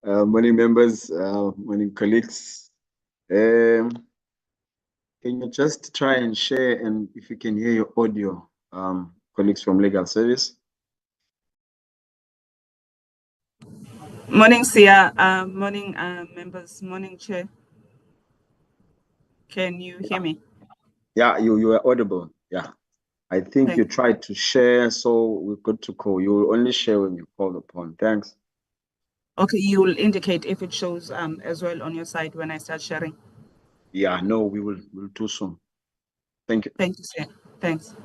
Morning members, morning colleagues. Um, can you just try and share and if you can hear your audio, colleagues from legal service? Morning, Sia. Morning, members. Morning, Chair. Can you hear me? Yeah, you are audible. Yeah. I think you Thank tried to share, so we're good to call. You will only share when you're called upon. Thanks. Okay, you will indicate if it shows as well on your side when I start sharing. Yeah, no, we'll do soon. Thank you. Thank you, Sia. Thanks.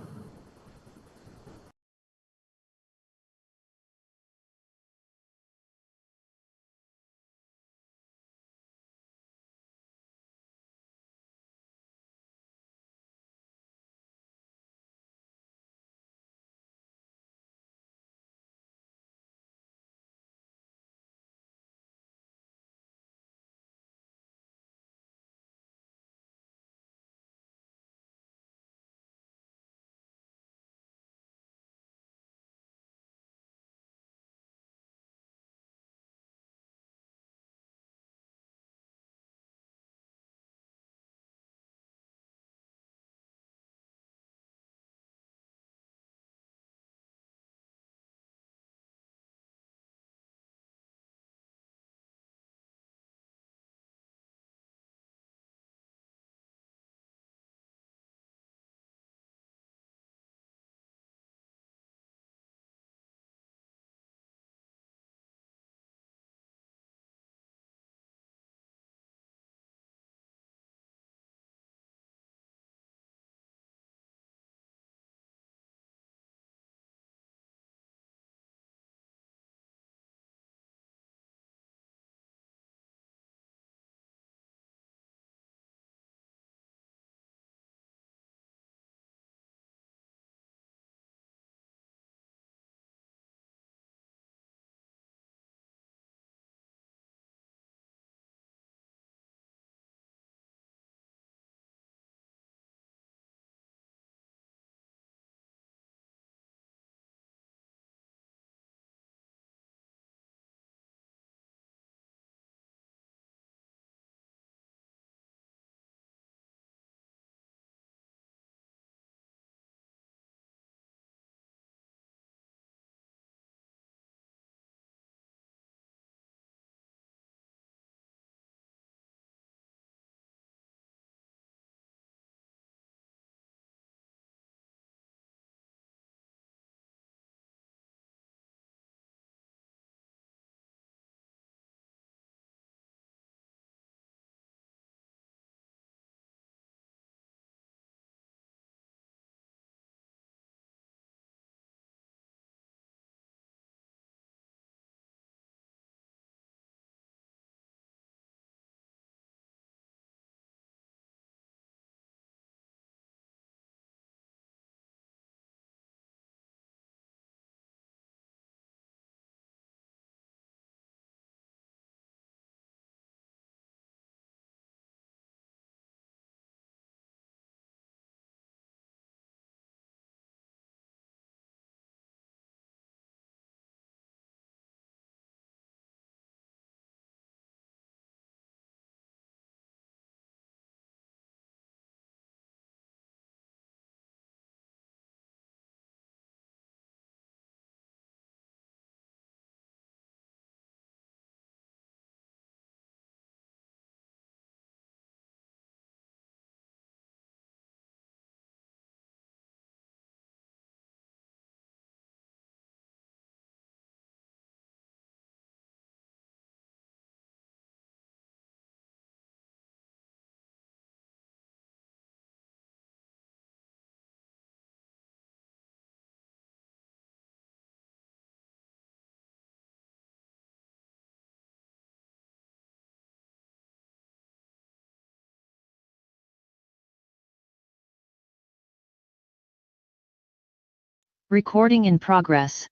Recording in progress.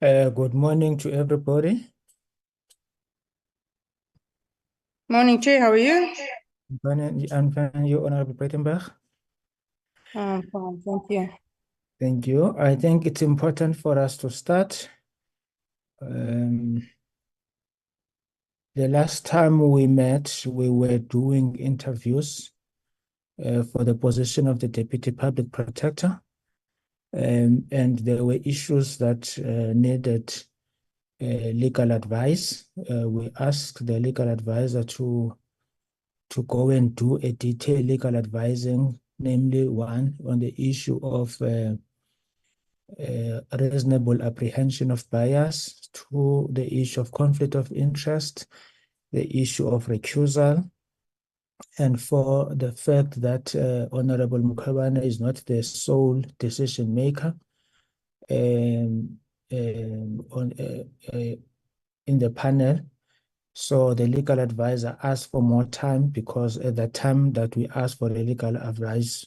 Good morning to everybody. Morning, Chair. How are you? I'm fine, you, Honorable Breitenbach. Fine, thank you. Thank you. I think it's important for us to start. The last time we met, we were doing interviews for the position of the Deputy Public Protector. And there were issues that needed legal advice. We asked the legal advisor to go and do a detailed legal advising, namely one on the issue of reasonable apprehension of bias, two, the issue of conflict of interest, the issue of recusal, and for the fact that Honorable Mkhwebane is not the sole decision maker in the panel. So the legal advisor asked for more time because at the time that we asked for the legal advice,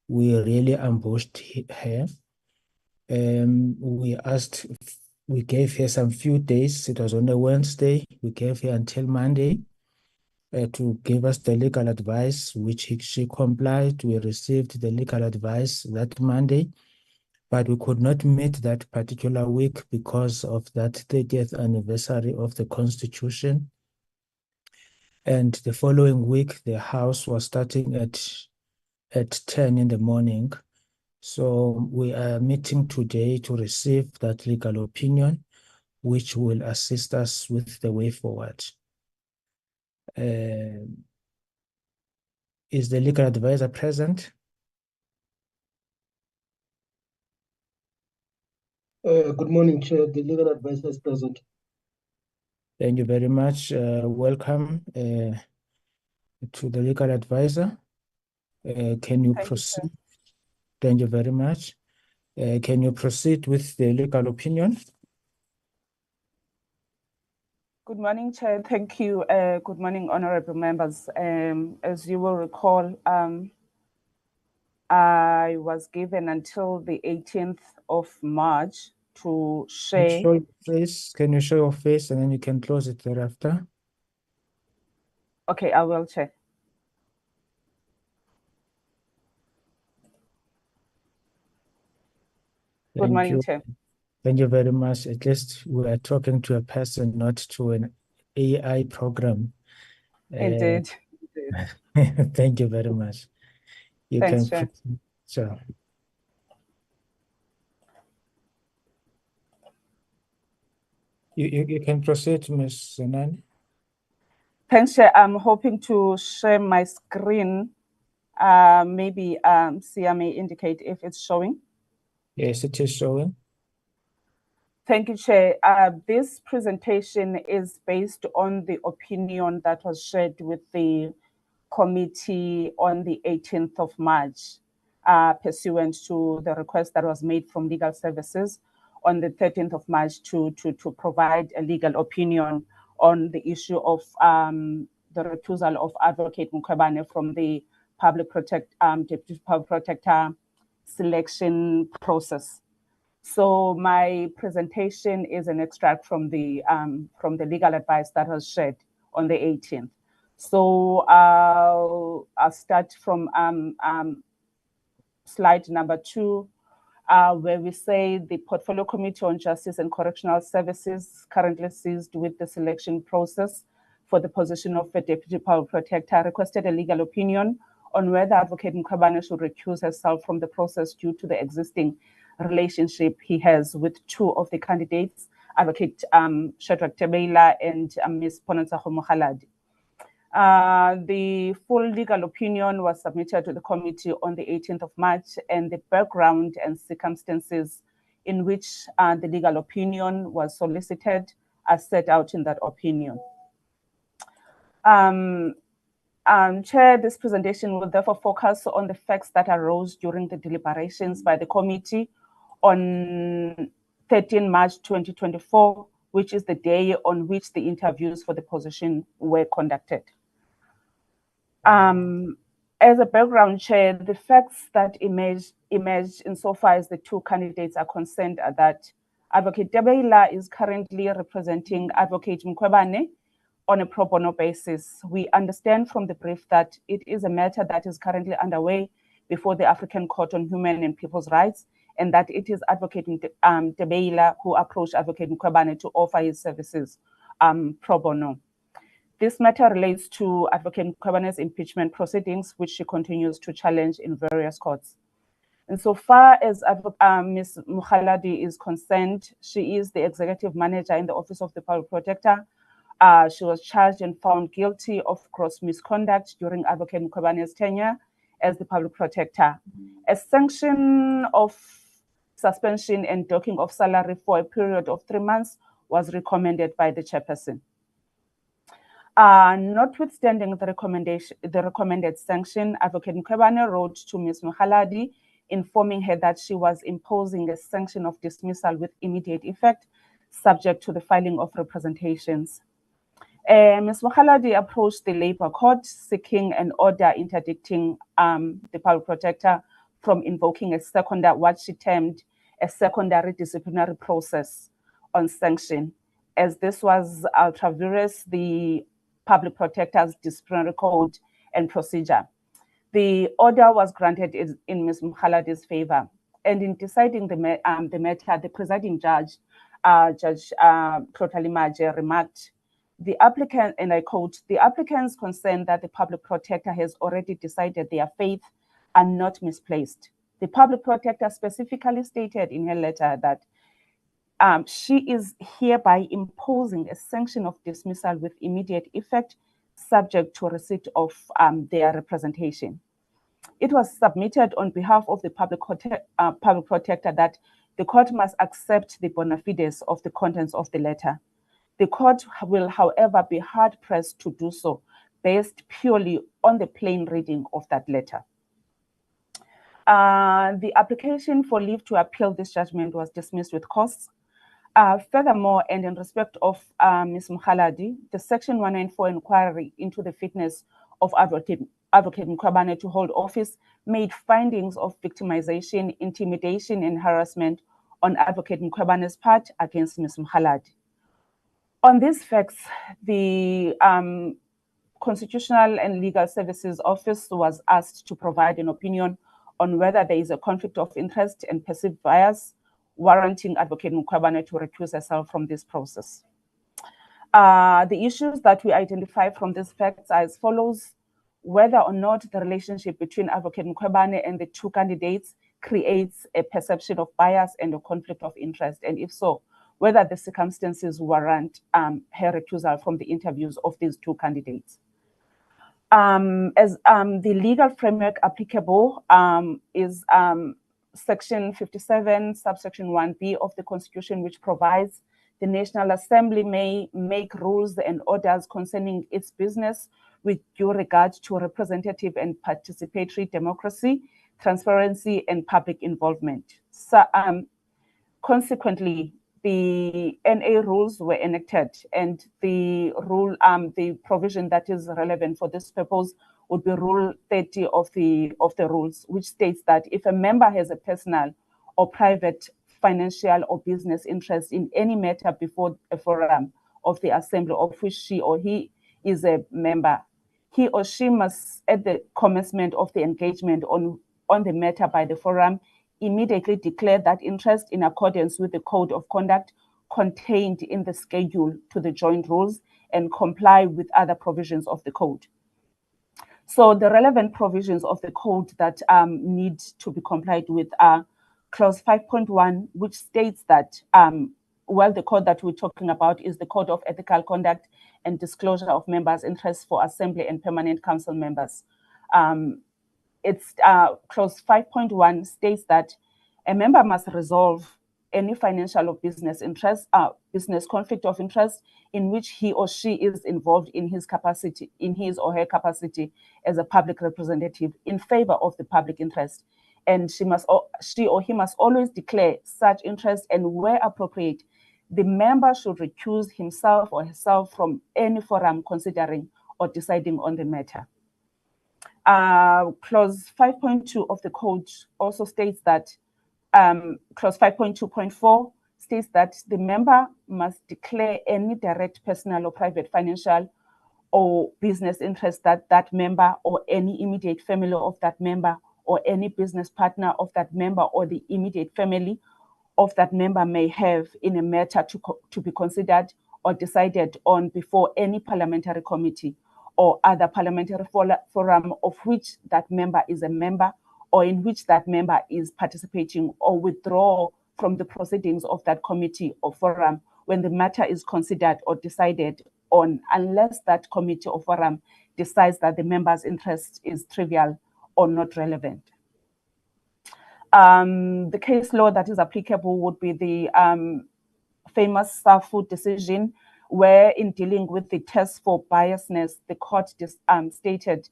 we really ambushed her. We gave her some few days. It was on a Wednesday. We gave her until Monday to give us the legal advice, which she complied. We received the legal advice that Monday, but we could not meet that particular week because of that 30th anniversary of the Constitution. And the following week, the House was starting at 10 in the morning. So we are meeting today to receive that legal opinion, which will assist us with the way forward. Is the legal advisor present? Good morning, Chair. The legal advisor is present. Thank you very much. Welcome to the legal advisor. Can you proceed? Thank you very much. Can you proceed with the legal opinion? Good morning, Chair. Thank you. Good morning, honorable members. As you will recall, I was given until the 18th of March to share. Show your face. Can you show your face and then you can close it thereafter? Okay, I will, Chair. Good morning, Chair. Thank you very much. At least we are talking to a person, not to an AI program. Indeed. Thank you very much. You Thanks, can Chair. proceed. Sure. You can proceed, Ms. Zenani. Thanks, Chair. I'm hoping to share my screen. Maybe Sia may indicate if it's showing. Yes, it is showing. Thank you, Chair. This presentation is based on the opinion that was shared with the committee on the 18th of March, pursuant to the request that was made from legal services on the 13th of March to provide a legal opinion on the issue of the recusal of Advocate Mkhwebane from the Deputy Public Protector selection process. So my presentation is an extract from the legal advice that was shared on the 18th. So I'll start from slide number 2, where we say the Portfolio Committee on Justice and Correctional Services currently seized with the selection process for the position of a Deputy Public Protector requested a legal opinion on whether Advocate Mkhwebane should recuse herself from the process due to the existing relationship he has with two of the candidates, Advocate Shadrack Tebeila and Ms. Ponantshago Mogaladi. The full legal opinion was submitted to the committee on the 18th of March, and the background and circumstances in which the legal opinion was solicited are set out in that opinion. Chair, this presentation will therefore focus on the facts that arose during the deliberations by the committee on 13 March 2024, which is the day on which the interviews for the position were conducted. As a background, Chair, the facts that emerged insofar as the two candidates are concerned are that Advocate Debeila is currently representing Advocate Mkhwebane on a pro bono basis. We understand from the brief that it is a matter that is currently underway before the African Court on Human and People's Rights, and that it is Advocate Debeila who approached Advocate Mkhwebane to offer his services pro bono. This matter relates to Advocate Mkhwebane's impeachment proceedings, which she continues to challenge in various courts. And so far as Ms. Mokgaladi is concerned, she is the executive manager in the Office of the Public Protector. She was charged and found guilty of gross misconduct during Advocate Mkhwebane's tenure as the Public Protector. A sanction of suspension and docking of salary for a period of 3 months was recommended by the chairperson. Notwithstanding the recommended sanction, Advocate Mkhwebane wrote to Ms. Mokgaladi informing her that she was imposing a sanction of dismissal with immediate effect, subject to the filing of representations. Ms. Mokgaladi approached the Labour Court seeking an order interdicting the Public Protector from invoking what she termed a secondary disciplinary process on sanction, as this was ultra vires the Public Protector's disciplinary code and procedure. The order was granted in Ms. Mokgaladi's favor, and in deciding the matter, the presiding judge, Judge Tlotla Maje, remarked, the applicant, and I quote, the applicants concerned that the Public Protector has already decided their faith are not misplaced. The Public Protector specifically stated in her letter that she is hereby imposing a sanction of dismissal with immediate effect, subject to receipt of their representation. It was submitted on behalf of the Public Protector that the court must accept the bona fides of the contents of the letter. The court will, however, be hard-pressed to do so, based purely on the plain reading of that letter. The application for leave to appeal this judgment was dismissed with costs. Furthermore, and in respect of Ms. Mokgaladi, the Section 194 inquiry into the fitness of Advocate Mkhwebane to hold office made findings of victimization, intimidation, and harassment on Advocate Mkhwebane's part against Ms. Mokgaladi. On these facts, the Constitutional and Legal Services Office was asked to provide an opinion on whether there is a conflict of interest and perceived bias warranting Advocate Mkhwebane to recuse herself from this process. The issues that we identify from these facts are as follows: whether or not the relationship between Advocate Mkhwebane and the two candidates creates a perception of bias and a conflict of interest, and if so, whether the circumstances warrant her recusal from the interviews of these two candidates. The legal framework applicable is Section 57, subsection 1B of the Constitution, which provides the National Assembly may make rules and orders concerning its business with due regard to representative and participatory democracy, transparency, and public involvement. So, consequently, the NA rules were enacted, and the rule, the provision that is relevant for this purpose would be Rule 30 of the rules, which states that if a member has a personal or private financial or business interest in any matter before a forum of the assembly of which she or he is a member, he or she must, at the commencement of the engagement on the matter by the forum, immediately declare that interest in accordance with the code of conduct contained in the schedule to the joint rules and comply with other provisions of the code. So the relevant provisions of the code that need to be complied with are Clause 5.1, which states that, well, the code that we're talking about is the Code of Ethical Conduct and Disclosure of Members' Interests for Assembly and Permanent Council members. It's Clause 5.1 states that a member must resolve any financial or business interest, business conflict of interest in which he or she is involved in his or her capacity as a public representative in favor of the public interest. And she or he must always declare such interest, and where appropriate, the member should recuse himself or herself from any forum considering or deciding on the matter. Clause 5.2 of the code also states that Clause 5.2.4 states that the member must declare any direct personal or private financial or business interest that that member or any immediate family of that member or any business partner of that member or the immediate family of that member may have in a matter to be considered or decided on before any parliamentary committee or other parliamentary forum of which that member is a member or in which that member is participating, or withdraw from the proceedings of that committee or forum when the matter is considered or decided on, unless that committee or forum decides that the member's interest is trivial or not relevant. The case law that is applicable would be the famous SAFU decision, where in dealing with the test for biasness, the court stated,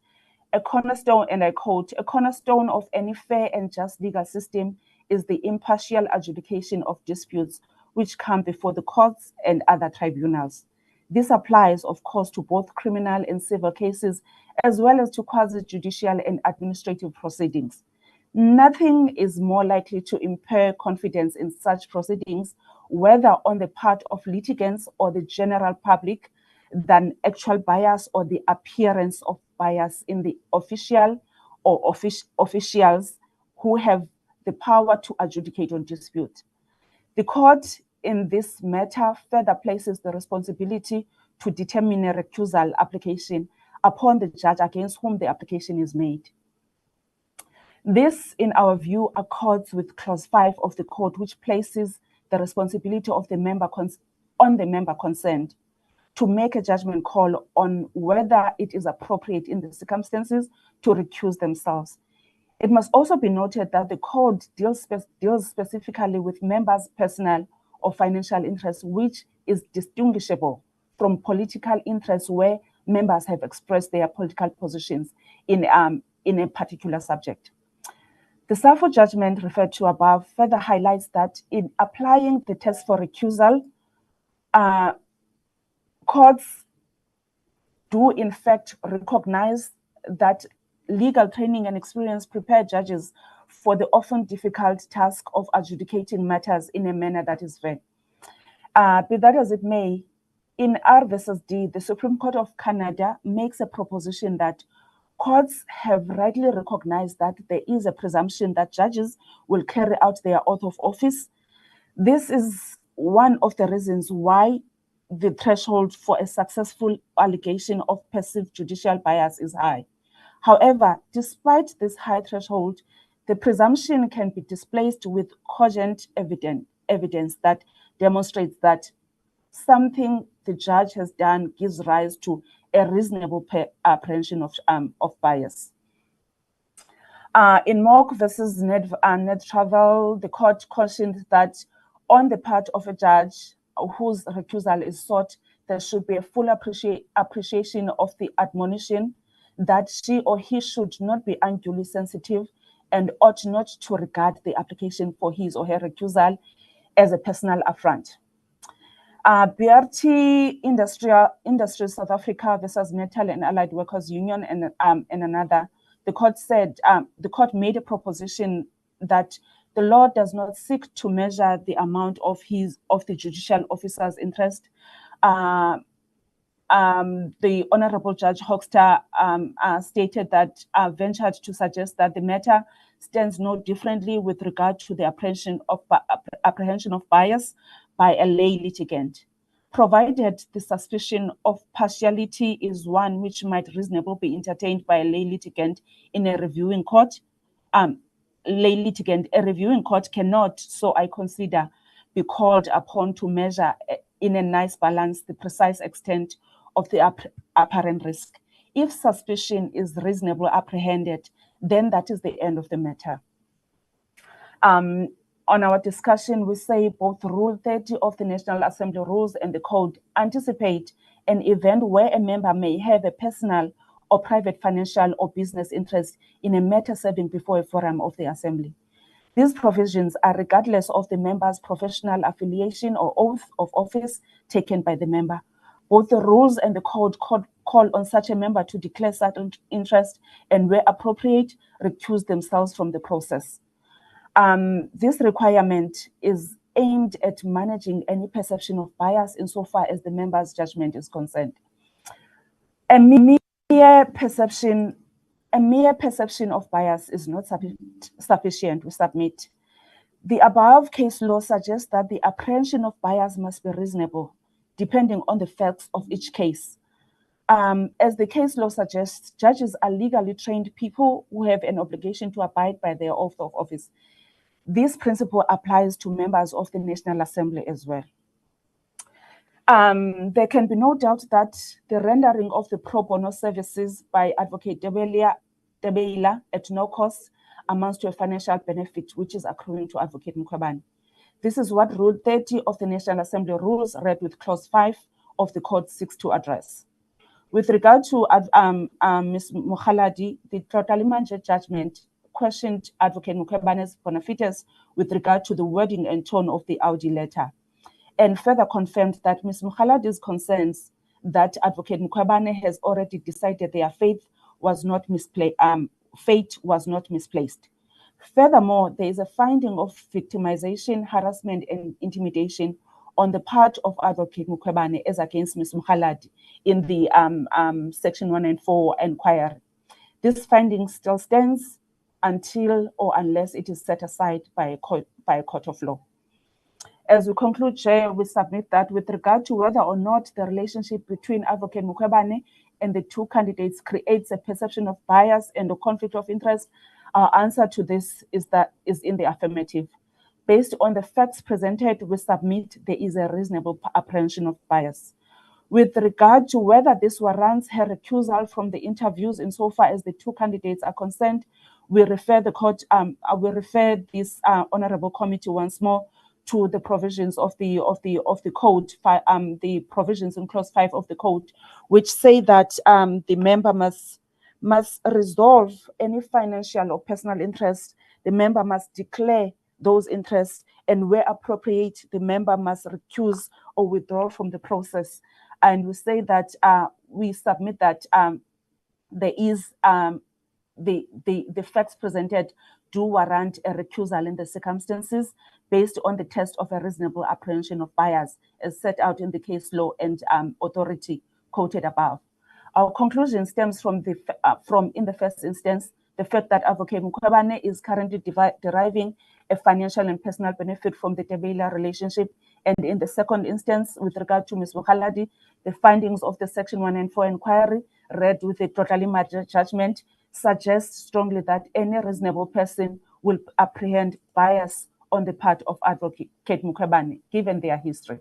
a cornerstone, and I quote, a cornerstone of any fair and just legal system is the impartial adjudication of disputes which come before the courts and other tribunals. This applies, of course, to both criminal and civil cases, as well as to quasi-judicial and administrative proceedings. Nothing is more likely to impair confidence in such proceedings, whether on the part of litigants or the general public, than actual bias or the appearance of bias in the official or officials who have the power to adjudicate on dispute. The court in this matter further places the responsibility to determine a recusal application upon the judge against whom the application is made. This, in our view, accords with Clause 5 of the Code, which places the responsibility of the member on the member concerned to make a judgment call on whether it is appropriate in the circumstances to recuse themselves. It must also be noted that the Code deals specifically with members' personal or financial interests, which is distinguishable from political interests where members have expressed their political positions in a particular subject. The SAFU judgment referred to above further highlights that in applying the test for recusal, courts do in fact recognize that legal training and experience prepare judges for the often difficult task of adjudicating matters in a manner that is fair. Be that as it may, in R versus D, the Supreme Court of Canada makes a proposition that courts have rightly recognized that there is a presumption that judges will carry out their oath of office. This is one of the reasons why the threshold for a successful allegation of perceived judicial bias is high. However, despite this high threshold, the presumption can be displaced with cogent evidence that demonstrates that something the judge has done gives rise to a reasonable apprehension of bias. In Mock versus Ned Travel, the court cautioned that on the part of a judge whose recusal is sought, there should be a full appreciation of the admonition that she or he should not be unduly sensitive and ought not to regard the application for his or her recusal as a personal affront. BRT Industries South Africa versus Metal and Allied Workers Union and another, the court said, the court made a proposition that the law does not seek to measure the amount of the judicial officer's interest. The Honorable Judge Hoxter stated that, ventured to suggest that the matter stands no differently with regard to the apprehension of bias by a lay litigant, provided the suspicion of partiality is one which might reasonably be entertained by a lay litigant in a reviewing court. A reviewing court cannot, so I consider, be called upon to measure in a nice balance the precise extent of the apparent risk. If suspicion is reasonably apprehended, then that is the end of the matter. On our discussion, we say both Rule 30 of the National Assembly rules and the Code anticipate an event where a member may have a personal or private financial or business interest in a matter serving before a forum of the Assembly. These provisions are regardless of the member's professional affiliation or oath of office taken by the member. Both the rules and the Code call on such a member to declare certain interest and, where appropriate, recuse themselves from the process. This requirement is aimed at managing any perception of bias insofar as the member's judgment is concerned. A mere perception of bias is not sufficient, we submit. The above case law suggests that the apprehension of bias must be reasonable, depending on the facts of each case. As the case law suggests, judges are legally trained people who have an obligation to abide by their oath of office. This principle applies to members of the National Assembly as well. There can be no doubt that the rendering of the pro bono services by Advocate Debeila at no cost amounts to a financial benefit which is accruing to Advocate Mkhwebane. This is what Rule 30 of the National Assembly rules, read with Clause 5 of the Code, seeks to address. With regard to Ms. Mokhaladi, the Trotalimanje judgment questioned Advocate Mkhwebane's bona fides with regard to the wording and tone of the Audi letter, and further confirmed that Ms. Mokhaladi's concerns that Advocate Mkhwebane has already decided their fate was not misplaced. Furthermore, there is a finding of victimization, harassment, and intimidation on the part of Advocate Mkhwebane as against Ms. Mokhaladi in the Section 194 inquiry. This finding still stands until or unless it is set aside by a court of law. As we conclude, Chair, we submit that with regard to whether or not the relationship between Advocate Mkhwebane and the two candidates creates a perception of bias and a conflict of interest, our answer to this is in the affirmative. Based on the facts presented, we submit there is a reasonable apprehension of bias. With regard to whether this warrants her recusal from the interviews insofar as the two candidates are concerned, we refer this honorable committee once more to the provisions of the code, the provisions in Clause 5 of the code, which say that the member must resolve any financial or personal interest. The member must declare those interests, and where appropriate, the member must recuse or withdraw from the process. And we say that we submit that there is the facts presented do warrant a recusal in the circumstances based on the test of a reasonable apprehension of bias as set out in the case law and authority quoted above. Our conclusion stems from in the first instance, the fact that Advocate Mkhwebane is currently deriving a financial and personal benefit from the Debeila relationship. And in the second instance, with regard to Ms. Mokhaladi, the findings of the Section 194 inquiry, read with the Trotalimanje judgment, suggests strongly that any reasonable person will apprehend bias on the part of Advocate Mkhwebane, given their history.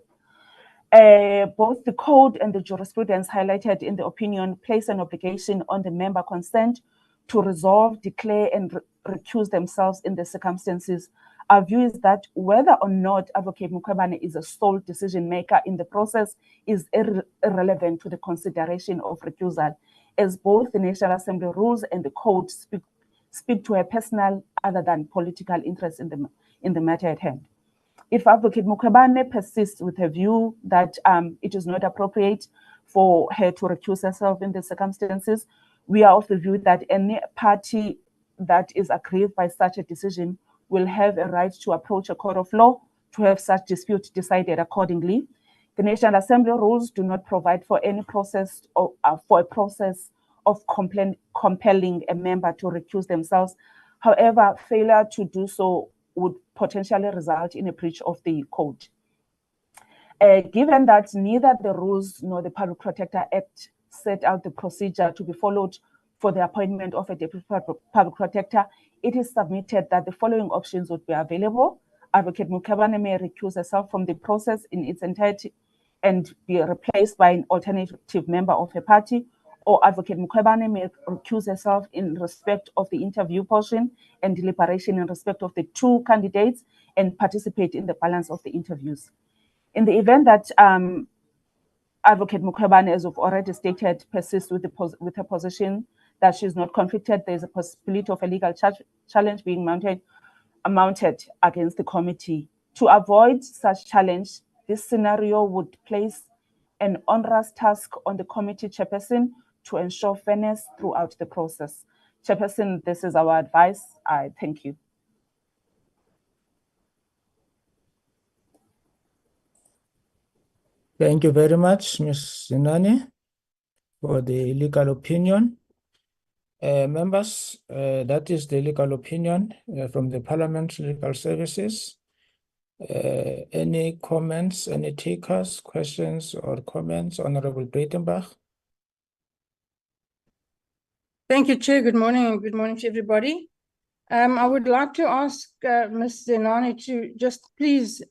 Both the code and the jurisprudence highlighted in the opinion place an obligation on the member concerned to resolve, declare, and recuse themselves in the circumstances. Our view is that whether or not Advocate Mkhwebane is a sole decision maker in the process is irrelevant to the consideration of recusal, as both the National Assembly rules and the code speak to a personal other than political interest in the matter at hand. If Advocate Mkhwebane persists with her view that it is not appropriate for her to recuse herself in the circumstances, we are of the view that any party that is aggrieved by such a decision will have a right to approach a court of law to have such dispute decided accordingly. The National Assembly rules do not provide for any process or for a process of compelling a member to recuse themselves. However, failure to do so would potentially result in a breach of the code. Given that neither the rules nor the Public Protector Act set out the procedure to be followed for the appointment of a Deputy Public Protector, it is submitted that the following options would be available. Advocate Mkhwebane may recuse herself from the process in its entirety and be replaced by an alternative member of her party, or Advocate Mkhwebane may recuse herself in respect of the interview portion and deliberation in respect of the two candidates and participate in the balance of the interviews. In the event that Advocate Mkhwebane, as we've already stated, persists with her position that she's not conflicted, there's a possibility of a legal challenge being mounted against the committee. To avoid such challenge, this scenario would place an onerous task on the committee chairperson to ensure fairness throughout the process. Chairperson, this is our advice. I thank you. Thank you very much, Ms. Zinani, for the legal opinion. Members, that is the legal opinion from the Parliament Legal Services. Any comments, any takers, questions or comments, Honorable Breitenbach? Thank you, Chair. Good morning and good morning to everybody. I would like to ask Ms. Zenani to just please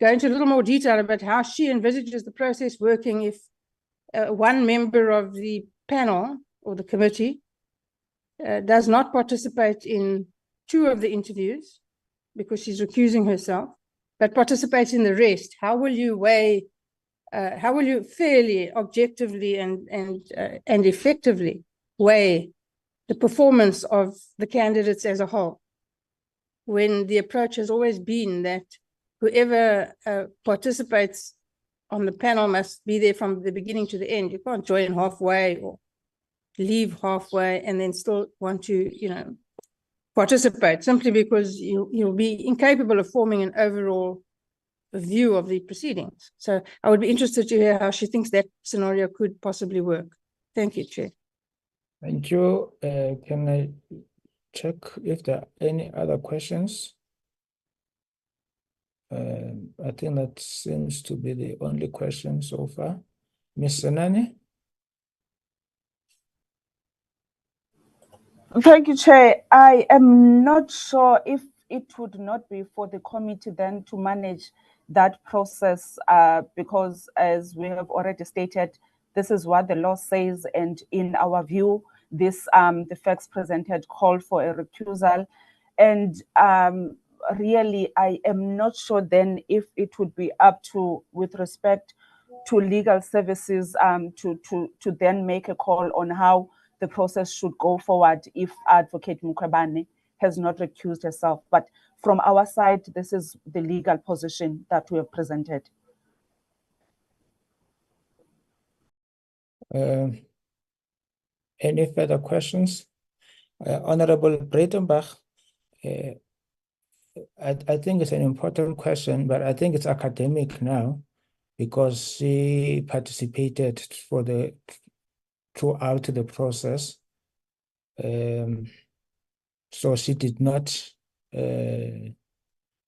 go into a little more detail about how she envisages the process working if one member of the panel or the committee does not participate in 2 of the interviews because she's recusing herself, but participates in the rest. How will you weigh, how will you fairly, objectively and effectively weigh the performance of the candidates as a whole, when the approach has always been that whoever participates on the panel must be there from the beginning to the end? You can't join halfway or leave halfway and then still want to, participate, simply because you'll be incapable of forming an overall view of the proceedings. So I would be interested to hear how she thinks that scenario could possibly work. Thank you, Chair. Thank you. Can I check if there are any other questions? I think that seems to be the only question so far. Ms. Zenani? Thank you, Chair. I am not sure if it would not be for the committee then to manage that process, because as we have already stated, this is what the law says, and in our view, this the facts presented call for a recusal, and really I am not sure then if it would be up to, with respect to legal services, to then make a call on how the process should go forward if Advocate Mkhwebane has not recused herself. But from our side, this is the legal position that we have presented. Any further questions? Honorable Breitenbach, I think it's an important question, but I think it's academic now because she participated throughout the process. So she did not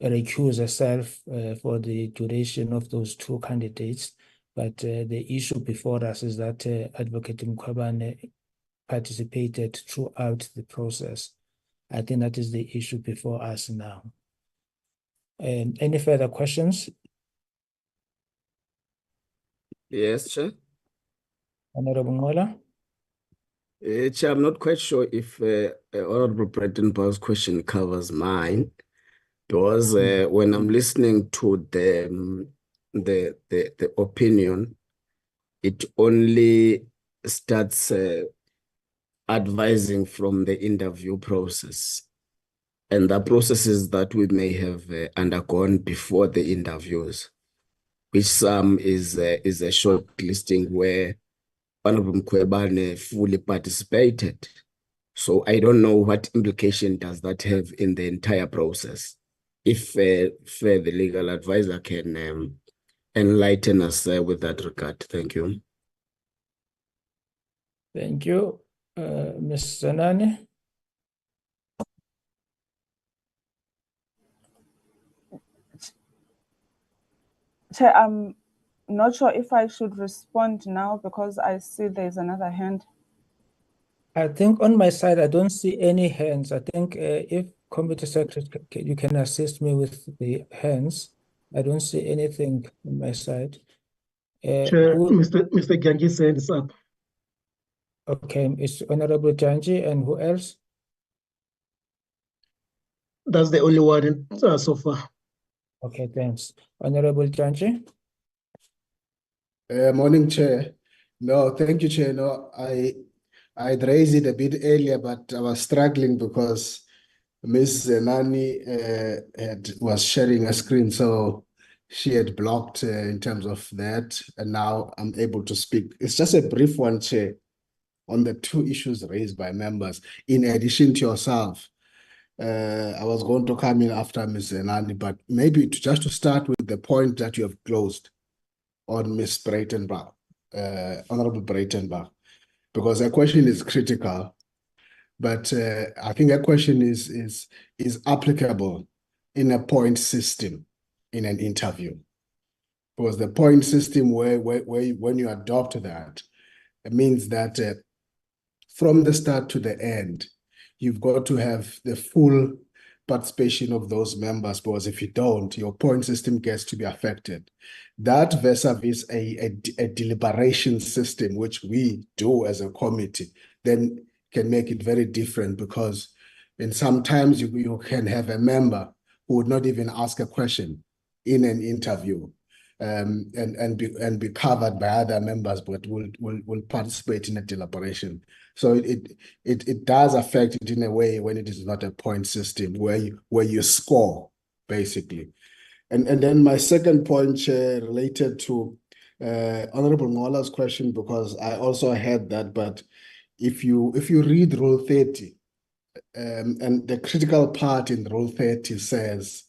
recuse herself for the duration of those 2 candidates. But the issue before us is that Advocate Mkhwebane participated throughout the process. I think that is the issue before us now. Any further questions? Yes, Chair. Honorable Ngola? Chair, I'm not quite sure if Honorable Breitenbach's question covers mine. Because when I'm listening to the opinion, it only starts advising from the interview process, and the processes that we may have undergone before the interviews, which some is a short listing where Honorable Mkhwebane fully participated. So I don't know what implication does that have in the entire process. If the legal advisor can enlighten us with that regard. Thank you. Thank you. Ms. Zenani? Chair, I'm not sure if I should respond now because I see there's another hand. I think on my side, I don't see any hands. I think if Committee Secretary, you can assist me with the hands. I don't see anything on my side. Chair, Mr. Ganji's hand is up. Okay, it's Honorable Janji, and who else? That's the only one so far. Okay, thanks. Honorable Janji? Morning, Chair. No, thank you, Chair. No, I'd raised it a bit earlier, but I was struggling because Ms. Zenani was sharing a screen, so she had blocked in terms of that, and now I'm able to speak. It's just a brief one, Chair, on the 2 issues raised by members. In addition to yourself, I was going to come in after Ms. Zenani, but maybe just to start with the point that you have closed. on Ms. Breitenbach, Honorable Breitenbach, because her question is critical, but I think her question is applicable in a point system in an interview. Because the point system where when you adopt that, it means that from the start to the end, you've got to have the full participation of those members, because if you don't, your point system gets to be affected. That vis-a-vis a deliberation system, which we do as a committee, then can make it very different, because and sometimes you can have a member who would not even ask a question in an interview, and be covered by other members, but will participate in a deliberation. So it does affect it in a way when it is not a point system where you score basically. And then my second point, Chair, related to Honorable Ngola's question, because I also had that, but if you read Rule 30, and the critical part in Rule 30 says,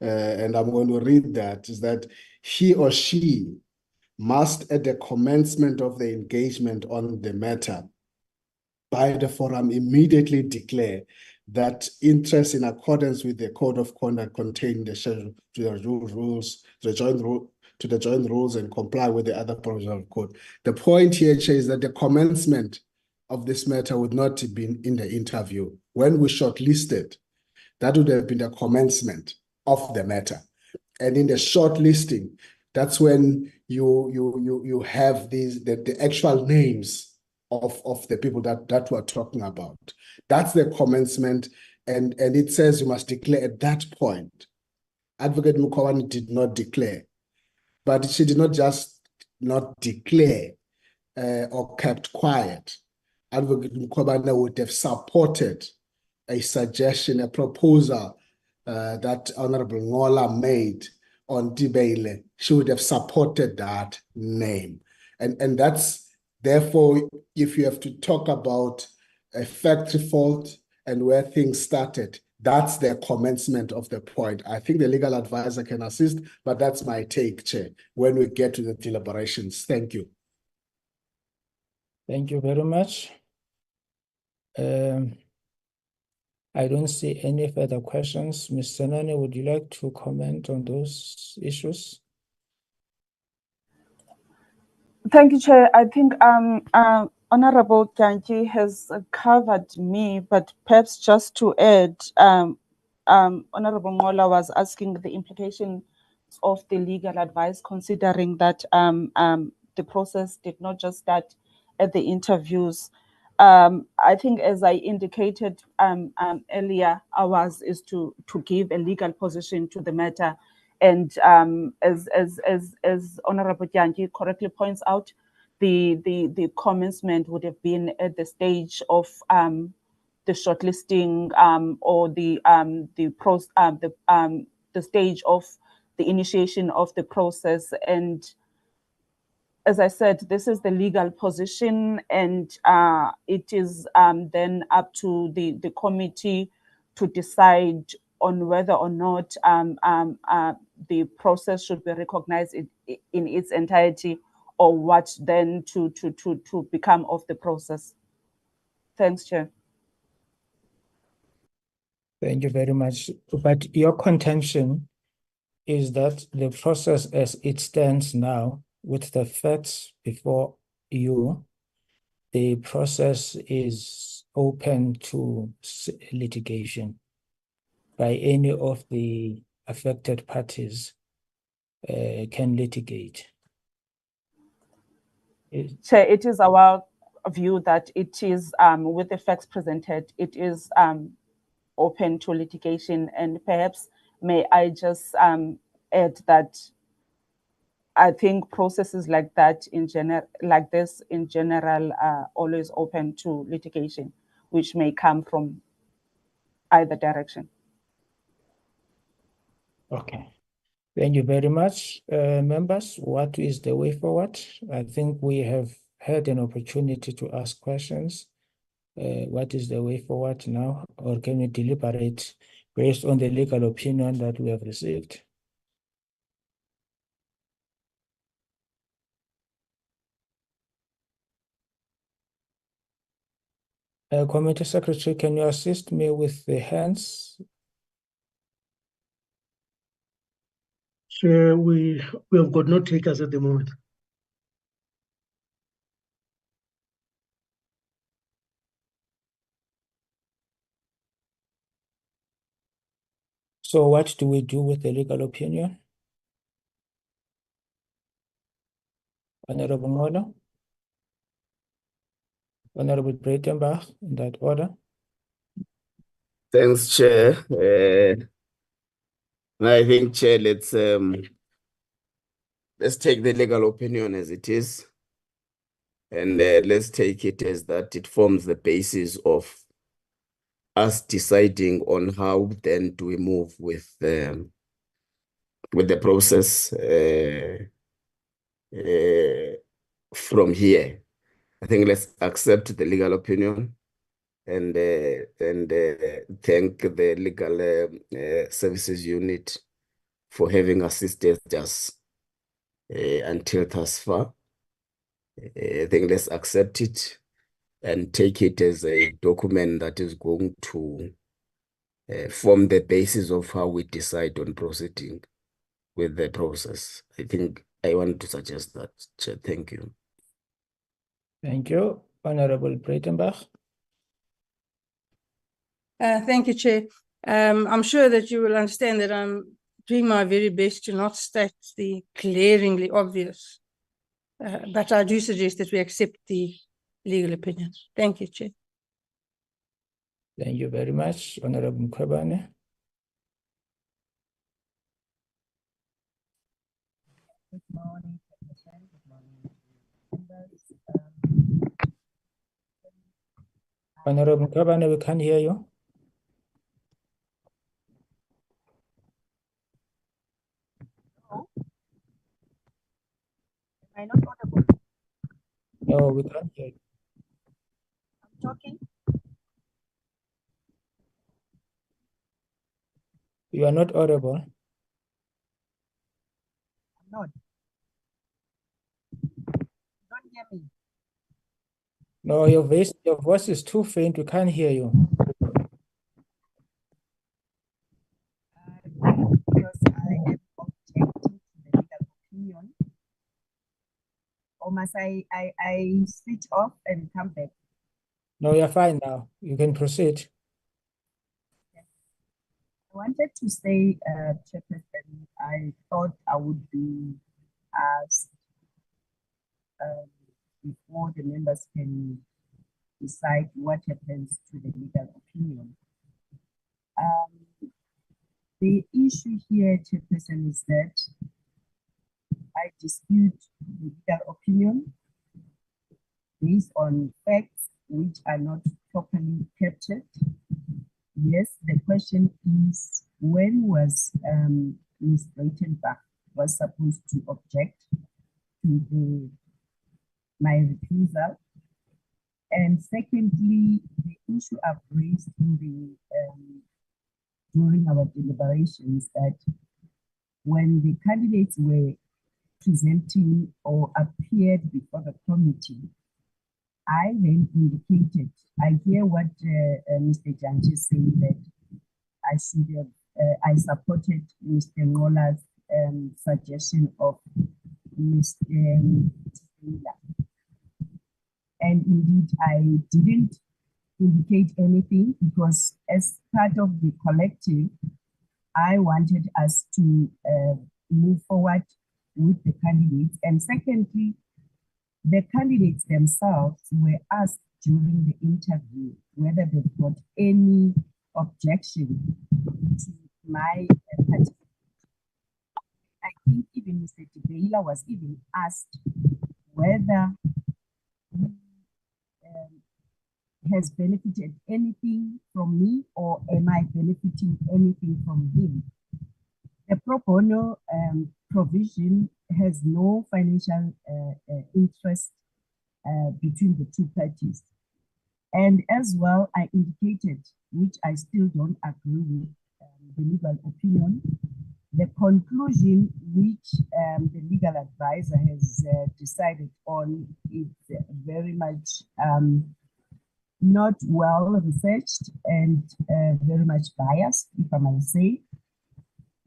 and I'm going to read that, is that he or she must, at the commencement of the engagement on the matter by the forum, immediately declare that interest in accordance with the code of conduct contained the schedule to the joint rules and comply with the other provisions of code. The point here is that the commencement of this matter would not have been in the interview. When we shortlisted, that would have been the commencement of the matter. And in the shortlisting, that's when you have the actual names of the people that we're talking about. That's the commencement, and it says you must declare at that point. Advocate Mukawani did not declare, but she did not just not declare or kept quiet. Advocate Mukawani would have supported a suggestion, a proposal that Honorable Ngola made on Tibele. She would have supported that name. And that's, therefore, if you have to talk about a factory fault and where things started, that's the commencement of the point. I think the legal advisor can assist, but that's my take, Chair, when we get to the deliberations. Thank you. Thank you very much. I don't see any further questions. Mr. Nani, would you like to comment on those issues? Thank you, Chair. I think Honorable Kyanki has covered me, but perhaps just to add, Honorable Ngola was asking the implication of the legal advice, considering that the process did not just start at the interviews. I think, as I indicated earlier, ours is to give a legal position to the matter. And as Honorable Kyanki correctly points out, the commencement would have been at the stage of the shortlisting or the stage of the initiation of the process. And as I said, this is the legal position, and it is then up to the committee to decide on whether or not the process should be recognized in its entirety, or what then to become of the process. Thanks, Chair. Thank you very much. But your contention is that the process as it stands now, with the facts before you, the process is open to litigation by any of the affected parties can litigate. Chair, it is our view that it is, with the facts presented, it is open to litigation. And perhaps may I just add that I think processes like that in general, are always open to litigation, which may come from either direction. Okay. Thank you very much, members. What is the way forward? I think we have had an opportunity to ask questions. What is the way forward now? Or can we deliberate based on the legal opinion that we have received? Committee Secretary, can you assist me with the hands? Chair, we have got no takers at the moment. So what do we do with the legal opinion? Honorable Mola? Honorable Breitenbach, in that order. Thanks, Chair. I think, Chair, let's take the legal opinion as it is, and let's take it as that it forms the basis of us deciding on how then do we move with the process from here. I think let's accept the legal opinion and thank the legal services unit for having assisted us until thus far. I think let's accept it and take it as a document that is going to form the basis of how we decide on proceeding with the process. I think I want to suggest that, Chair. Thank you. Thank you. Honorable Breitenbach. Thank you, Chair. I'm sure that you will understand that I'm doing my very best to not state the glaringly obvious, but I do suggest that we accept the legal opinion. Thank you, Chair. Thank you very much, Honorable Mkhwebane. Good morning, President. Good morning, members. Honorable Mkhwebane, we can't hear you. Am I not audible? No, we can't hear you. I'm talking. You are not audible. I'm not. Don't hear me. No, your voice is too faint. We can't hear you. Because I am objecting to the legal opinion. Or must I switch off and come back? No, you're fine now. You can proceed. Yes. I wanted to say, Chairperson, I thought I would be asked before the members can decide what happens to the legal opinion. The issue here, Chairperson, is that I dispute the legal opinion based on facts which are not properly captured. Yes, the question is, when was Ms. Breitenbach was supposed to object to my refusal? And secondly, the issue I've raised in during our deliberations, that when the candidates were presenting or appeared before the committee, I then indicated, I hear what Mr. Janji is saying, that I should have, I supported Mr. Ngola's suggestion of Mr. Taylor. And indeed, I didn't indicate anything because as part of the collective, I wanted us to move forward with the candidates. And secondly, the candidates themselves were asked during the interview whether they've got any objection to my participation. I think even Mr. Tibeila was even asked whether he has benefited anything from me or am I benefiting anything from him. The pro bono provision has no financial interest between the two parties. And as well, I indicated, which I still don't agree with, the legal opinion, the conclusion which the legal advisor has decided on is very much not well researched and very much biased, if I may say,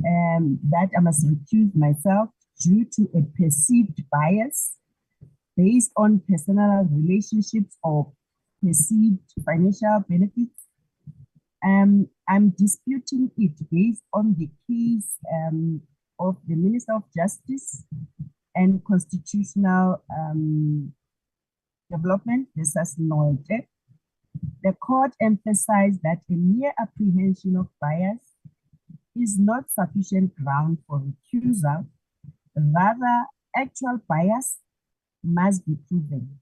that I must recuse myself due to a perceived bias based on personal relationships or perceived financial benefits. I'm disputing it based on the case of the Minister of Justice and Constitutional Development versus Nolte. The court emphasized that a mere apprehension of bias is not sufficient ground for recusal. Rather, actual bias must be proven.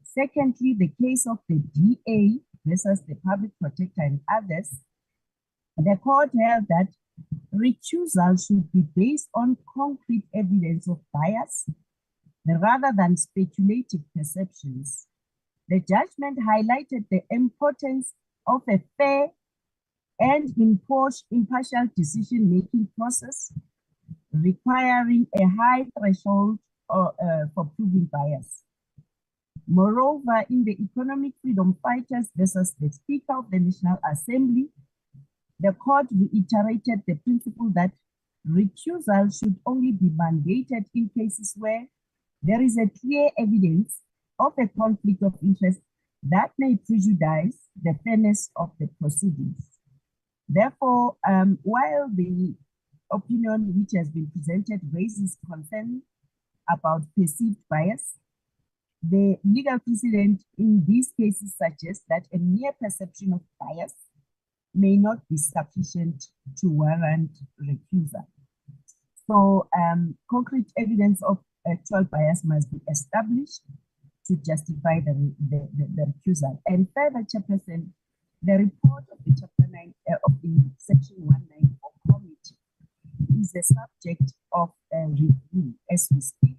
Secondly, the case of the DA versus the public protector and others, the court held that recusal should be based on concrete evidence of bias rather than speculative perceptions. The judgment highlighted the importance of a fair and impartial decision-making process requiring a high threshold for proving bias. Moreover, in the Economic Freedom Fighters versus the Speaker of the National Assembly, the court reiterated the principle that recusal should only be mandated in cases where there is a clear evidence of a conflict of interest that may prejudice the fairness of the proceedings. Therefore, while the opinion which has been presented raises concern about perceived bias, the legal precedent in these cases suggests that a mere perception of bias may not be sufficient to warrant recusal. So concrete evidence of actual bias must be established to justify the recusal. And further, Chairperson, the report of the Chapter 9 of the Section 194 Committee is the subject of review as we speak.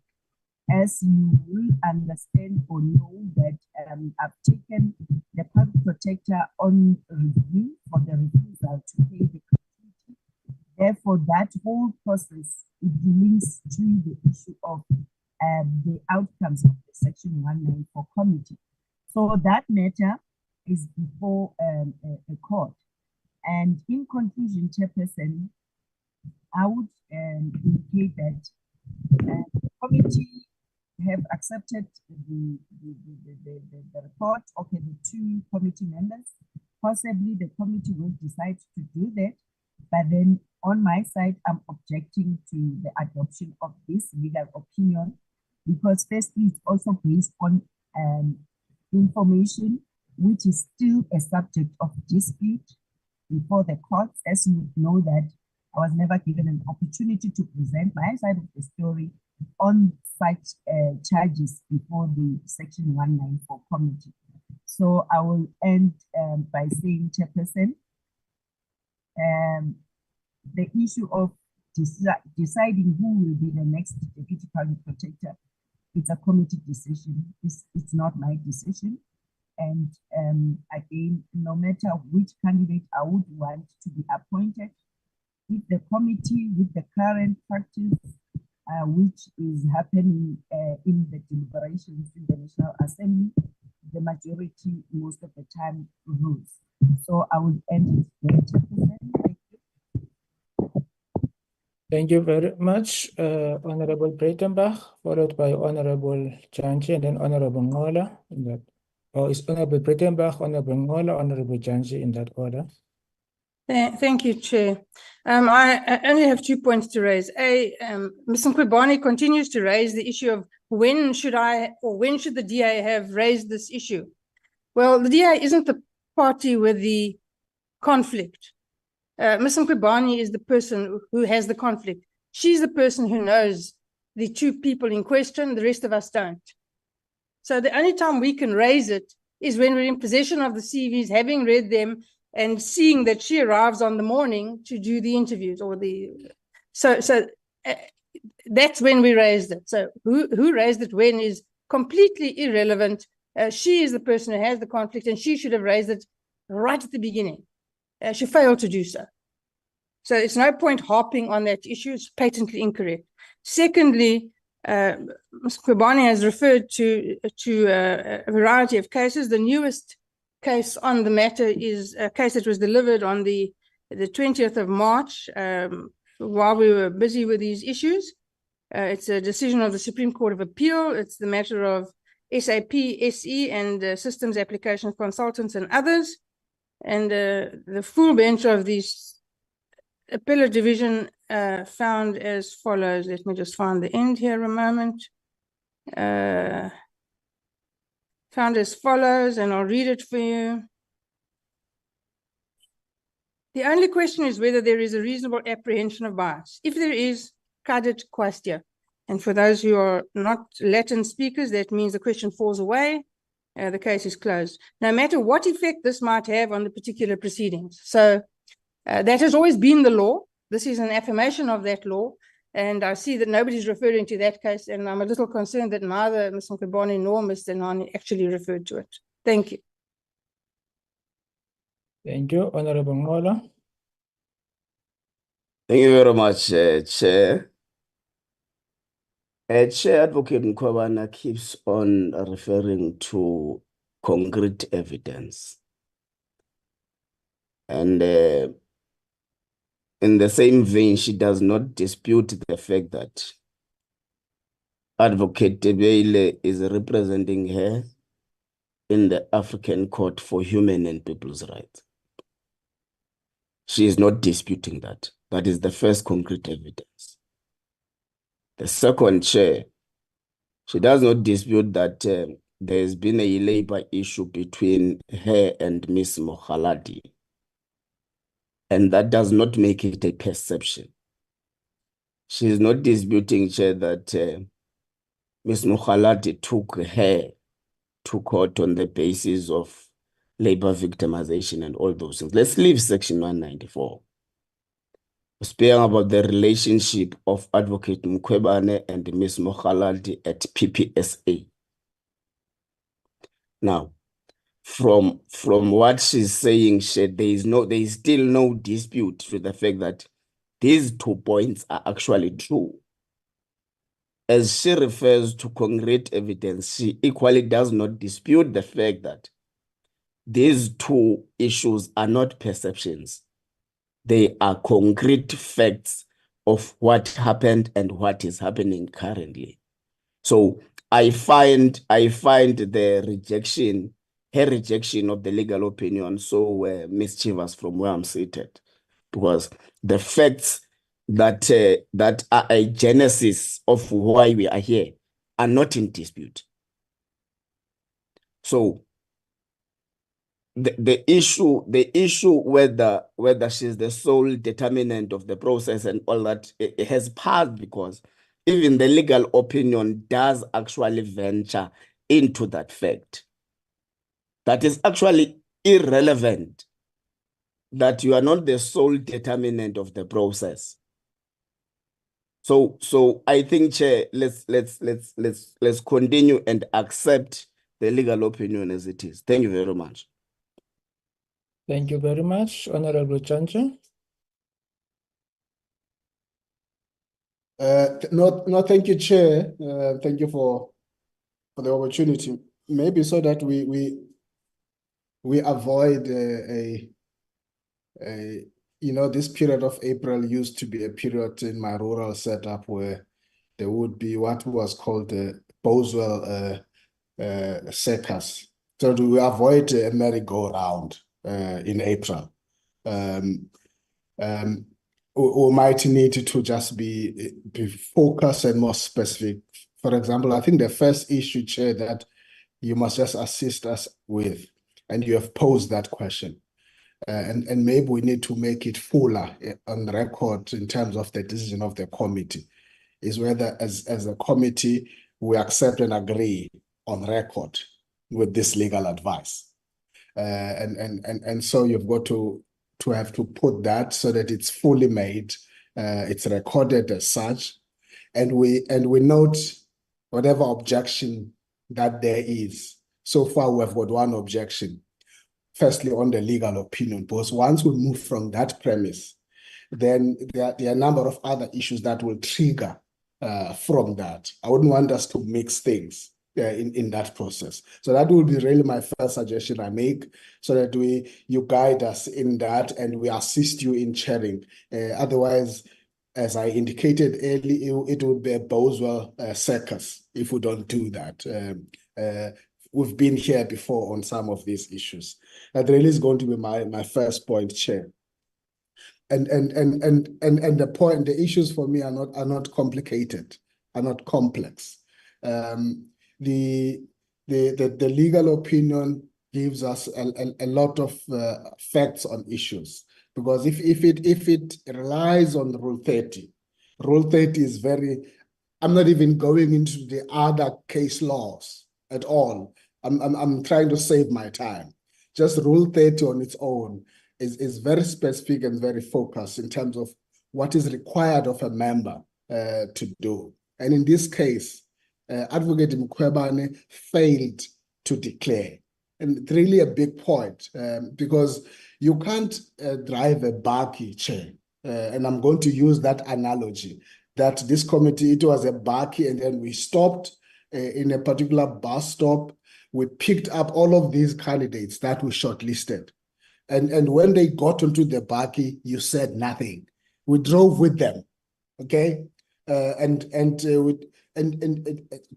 As you will understand or know that I've taken the public protector on review for the refusal to pay the gratuity. Therefore, that whole process, it links to the issue of the outcomes of the Section 194 Committee. So that matter is before a court. And in conclusion, Chairperson, I would indicate that the committee have accepted the report. Okay, the two committee members, possibly the committee will decide to do that, but then on my side, I'm objecting to the adoption of this legal opinion because firstly, it's also based on information which is still a subject of dispute before the courts. As you know that I was never given an opportunity to present my side of the story on such charges before the Section 194 Committee. So I will end by saying, Chairperson, the issue of deciding who will be the next Deputy Public Protector, it's a committee decision. It's not my decision. And again, no matter which candidate I would want to be appointed, if the committee with the current practice which is happening in the deliberations in the National Assembly, the majority most of the time rules. So I will end it there. Thank you. Thank you very much, Honorable Breitenbach, followed by Honorable Janji and then Honorable Ngola. Is Honorable Breitenbach, Honorable Ngola, Honorable Janji in that order? Thank you, Chair. I only have 2 points to raise. Ms. Nkwebane continues to raise the issue of when should the DA have raised this issue? Well, the DA isn't the party with the conflict. Ms. Nkwebane is the person who has the conflict. She's the person who knows the two people in question, the rest of us don't. So the only time we can raise it is when we're in possession of the CVs, having read them, and seeing that she arrives on the morning to do the interviews or that's when we raised it. So who raised it when is completely irrelevant. She is the person who has the conflict and she should have raised it right at the beginning. She failed to do so. So it's no point harping on that issue. It's patently incorrect. Secondly, Ms. Nkwebane has referred to a variety of cases. The newest case on the matter is a case that was delivered on the 20th of March while we were busy with these issues. It's a decision of the Supreme Court of Appeal. It's the matter of SAP, SE, and Systems Application Consultants and others. And the full bench of the Appellate Division found as follows. Let me just find the end here a moment. Found as follows, and I'll read it for you. The only question is whether there is a reasonable apprehension of bias. If there is, cadet quaestia. And for those who are not Latin speakers, that means the question falls away. The case is closed, no matter what effect this might have on the particular proceedings. So that has always been the law. This is an affirmation of that law. And I see that nobody's referring to that case. And I'm a little concerned that neither Ms. Mkhwebane nor Mr. Nani actually referred to it. Thank you. Thank you, Honorable Ngola. Thank you very much, Chair. Chair Advocate Mkhwebane keeps on referring to concrete evidence. And in the same vein, she does not dispute the fact that Advocate Tebele is representing her in the African Court for Human and People's Rights. She is not disputing that. That is the first concrete evidence. The second, Chair, she does not dispute that there has been a labor issue between her and Ms. Mokhaladi. And that does not make it a perception. She is not disputing, Chair, that Ms. Mokhaladi took her to court on the basis of labor victimization and all those things. Let's leave section 194. Speaking about the relationship of Advocate Mkhwebane and Ms. Mokhaladi at PPSA. Now, from what she's saying, there is still no dispute to the fact that these 2 points are actually true. As she refers to concrete evidence, she equally does not dispute the fact that these 2 issues are not perceptions. They are concrete facts of what happened and what is happening currently. So I find the rejection, her rejection of the legal opinion so mischievous from where I'm seated, because the facts that are a genesis of why we are here are not in dispute. So the issue whether she's the sole determinant of the process and all that, it has passed, because even the legal opinion does actually venture into that fact. That is actually irrelevant, that you are not the sole determinant of the process. So I think, Chair, let's continue and accept the legal opinion as it is. Thank you very much. Thank you very much, Honorable Chancha. No, thank you, Chair. Thank you for the opportunity. Maybe so that we avoid this period of April used to be a period in my rural setup where there would be what was called the Boswell circus. So we avoid a merry-go-round in April. We might need to just be focused and more specific. For example, I think the first issue, Chair, that you must just assist us with, and you have posed that question, and maybe we need to make it fuller on record in terms of the decision of the committee, is whether as a committee we accept and agree on record with this legal advice. And so you've got to have to put that so that it's fully made, it's recorded as such, and we note whatever objection that there is. So far, we've got one objection. Firstly, on the legal opinion, because once we move from that premise, then there are a number of other issues that will trigger from that. I wouldn't want us to mix things. in that process. So that would be really my first suggestion I make, so that you guide us in that and we assist you in chairing. Otherwise, as I indicated earlier, it would be a Boswell circus if we don't do that. We've been here before on some of these issues. That really is going to be my first point, Chair. And the issues for me are not complicated, are not complex. The legal opinion gives us a lot of facts on issues, because if it relies on Rule 30, Rule 30 is I'm not even going into the other case laws at all. I'm trying to save my time. Just Rule 30 on its own is very specific and very focused in terms of what is required of a member to do. And in this case, Advocate Mkhwebane failed to declare. And it's really a big point, because you can't drive a bakkie, Chair. And I'm going to use that analogy, that this committee, it was a bakkie, and then we stopped in a particular bus stop. We picked up all of these candidates that we shortlisted. And when they got onto the bakkie, you said nothing. We drove with them, okay? And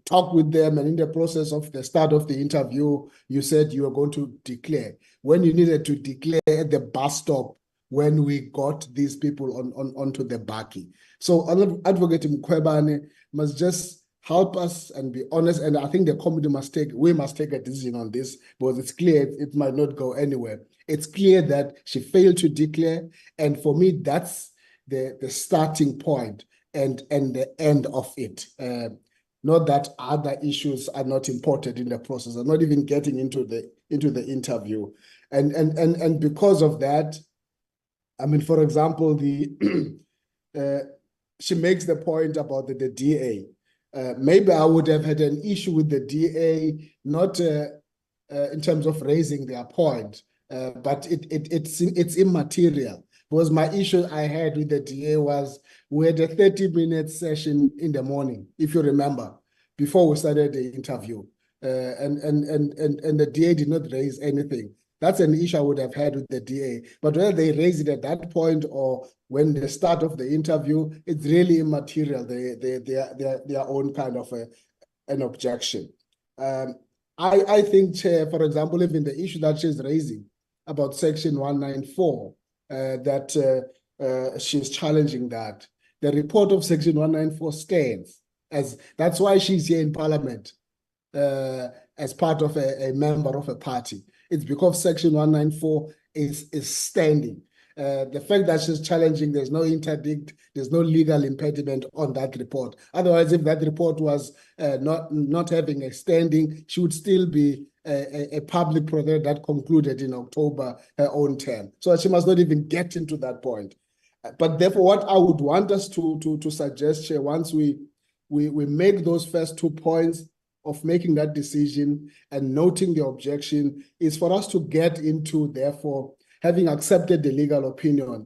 talk with them, and in the process of the start of the interview, you said you were going to declare. When you needed to declare at the bus stop, when we got these people onto the bakkie. So Advocate Mkhwebane must just help us and be honest, and I think the committee must take a decision on this, because it's clear it might not go anywhere. It's clear that she failed to declare, and for me, that's the starting point and the end of it. Not that other issues are not important in the process. I'm not even getting into the interview, and because of that, I mean, for example, she makes the point about the DA. Maybe I would have had an issue with the DA, not in terms of raising their point, but it's immaterial. Because my issue I had with the DA was we had a 30-minute session in the morning, if you remember, before we started the interview, and the DA did not raise anything. That's an issue I would have had with the DA. But whether they raise it at that point or when the start of the interview, it's really immaterial. Their own kind of an objection. I think, Chair, for example, even the issue that she's raising about Section 194, that she's challenging that. The report of Section 194 stands as, that's why she's here in Parliament as part of a member of a party. It's because Section 194 is standing. The fact that she's challenging, there's no interdict, there's no legal impediment on that report. Otherwise, if that report was not having a standing, she would still be a public project that concluded in October her own term. So she must not even get into that point. But therefore, what I would want us to suggest, Chair, once we make those first 2 points of making that decision and noting the objection, is for us to get into, therefore, having accepted the legal opinion,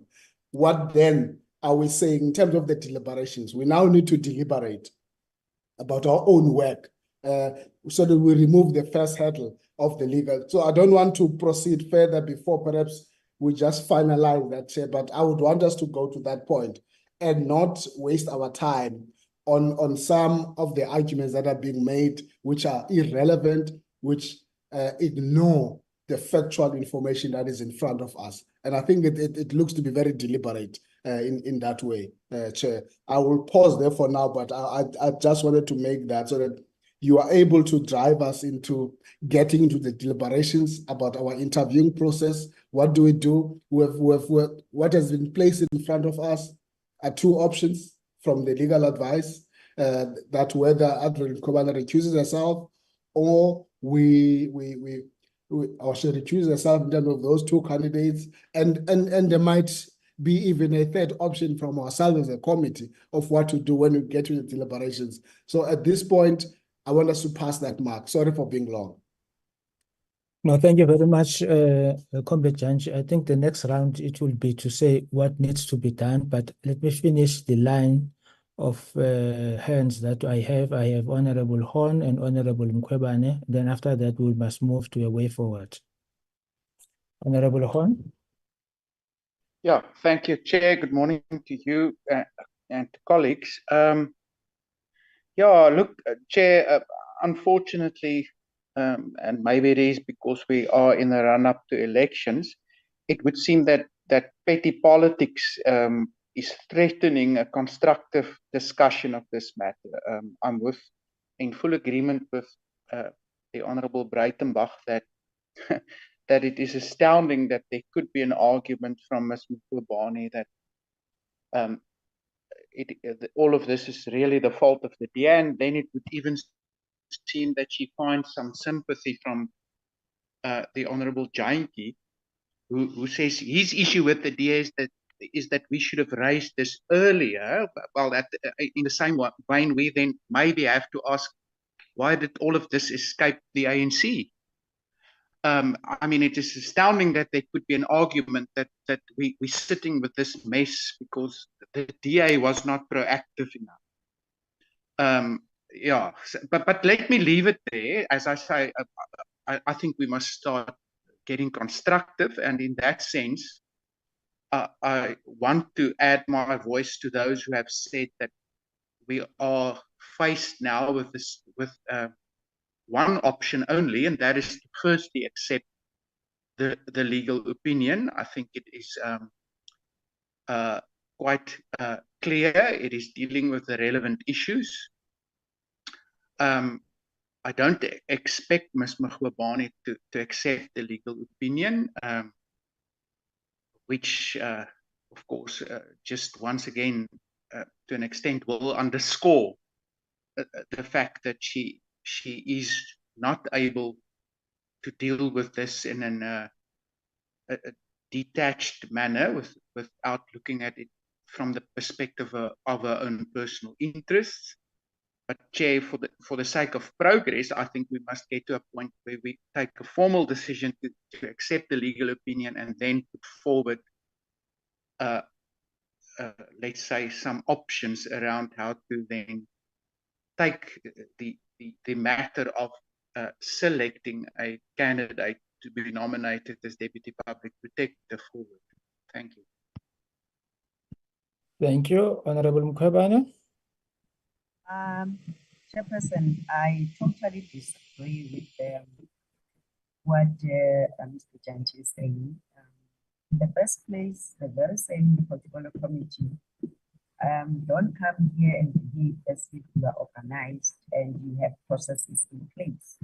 what then are we saying in terms of the deliberations? We now need to deliberate about our own work so that we remove the first hurdle of the legal. So I don't want to proceed further before perhaps we just finalize that, Chair, but I would want us to go to that point and not waste our time on some of the arguments that are being made, which are irrelevant, which ignore the factual information that is in front of us. And I think it looks to be very deliberate in that way, Chair. I will pause there for now, but I just wanted to make that so that you are able to drive us into getting into the deliberations about our interviewing process. What do we do? What has been placed in front of us are 2 options from the legal advice, that whether Advocate Mkhwebane recuses herself or or she recuses herself in terms of those 2 candidates, and there might be even a third option from ourselves as a committee of what to do when we get to the deliberations. So at this point, I want us to pass that mark. Sorry for being long. No, thank you very much, Comrade Judge. I think the next round, it will be to say what needs to be done, but let me finish the line hands that I have Honorable Horn and Honorable Mkhwebane. Then after that, we must move to a way forward. Honorable Horn. Yeah, thank you, Chair. Good morning to you and colleagues. Yeah, look, Chair, unfortunately, and maybe it is because we are in the run-up to elections, it would seem that petty politics is threatening a constructive discussion of this matter. I'm in full agreement with the Honourable Breitenbach that that it is astounding that there could be an argument from Ms. Mkhwebane that all of this is really the fault of the DA, and then it would even seem that she finds some sympathy from the Honourable Jainty, who says his issue with the DA is that we should have raised this earlier. Well, in the same vein, we then maybe have to ask, why did all of this escape the ANC? I mean, it is astounding that there could be an argument that we're sitting with this mess because the DA was not proactive enough. Yeah, but let me leave it there. As I say, I think we must start getting constructive, and in that sense, I want to add my voice to those who have said that we are faced now with one option only, and that is to firstly accept the legal opinion. I think it is quite clear. It is dealing with the relevant issues. I don't expect Ms. Mkhwebane to accept the legal opinion, which, of course, just once again, to an extent, will underscore the fact that she is not able to deal with this in a detached manner without looking at it from the perspective of her own personal interests. But Chair, for the sake of progress, I think we must get to a point where we take a formal decision to accept the legal opinion and then put forward, let's say, some options around how to then take the matter of selecting a candidate to be nominated as Deputy Public Protector forward. Thank you. Thank you, Honorable Mkhwebane. Chairperson, I totally disagree with what Mr. Janchi is saying. In the first place, the very same particular committee don't come here and behave as if you are organized and you have processes in place.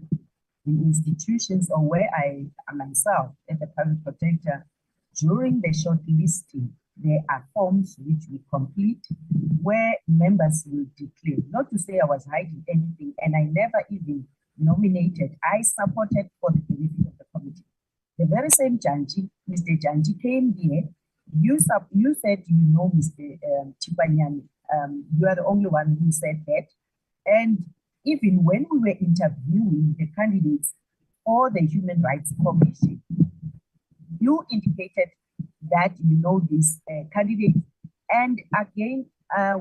In institutions or where I am myself as a public protector, during the shortlisting, there are forms which we complete where members will declare. Not to say I was hiding anything, and I never even nominated. I supported for the benefit of the committee. The very same Janji, Mr. Janji came here. You said you know Mr. Chipanyani. You are the only one who said that. And even when we were interviewing the candidates for the Human Rights Commission, you indicated that you know this candidate. And again,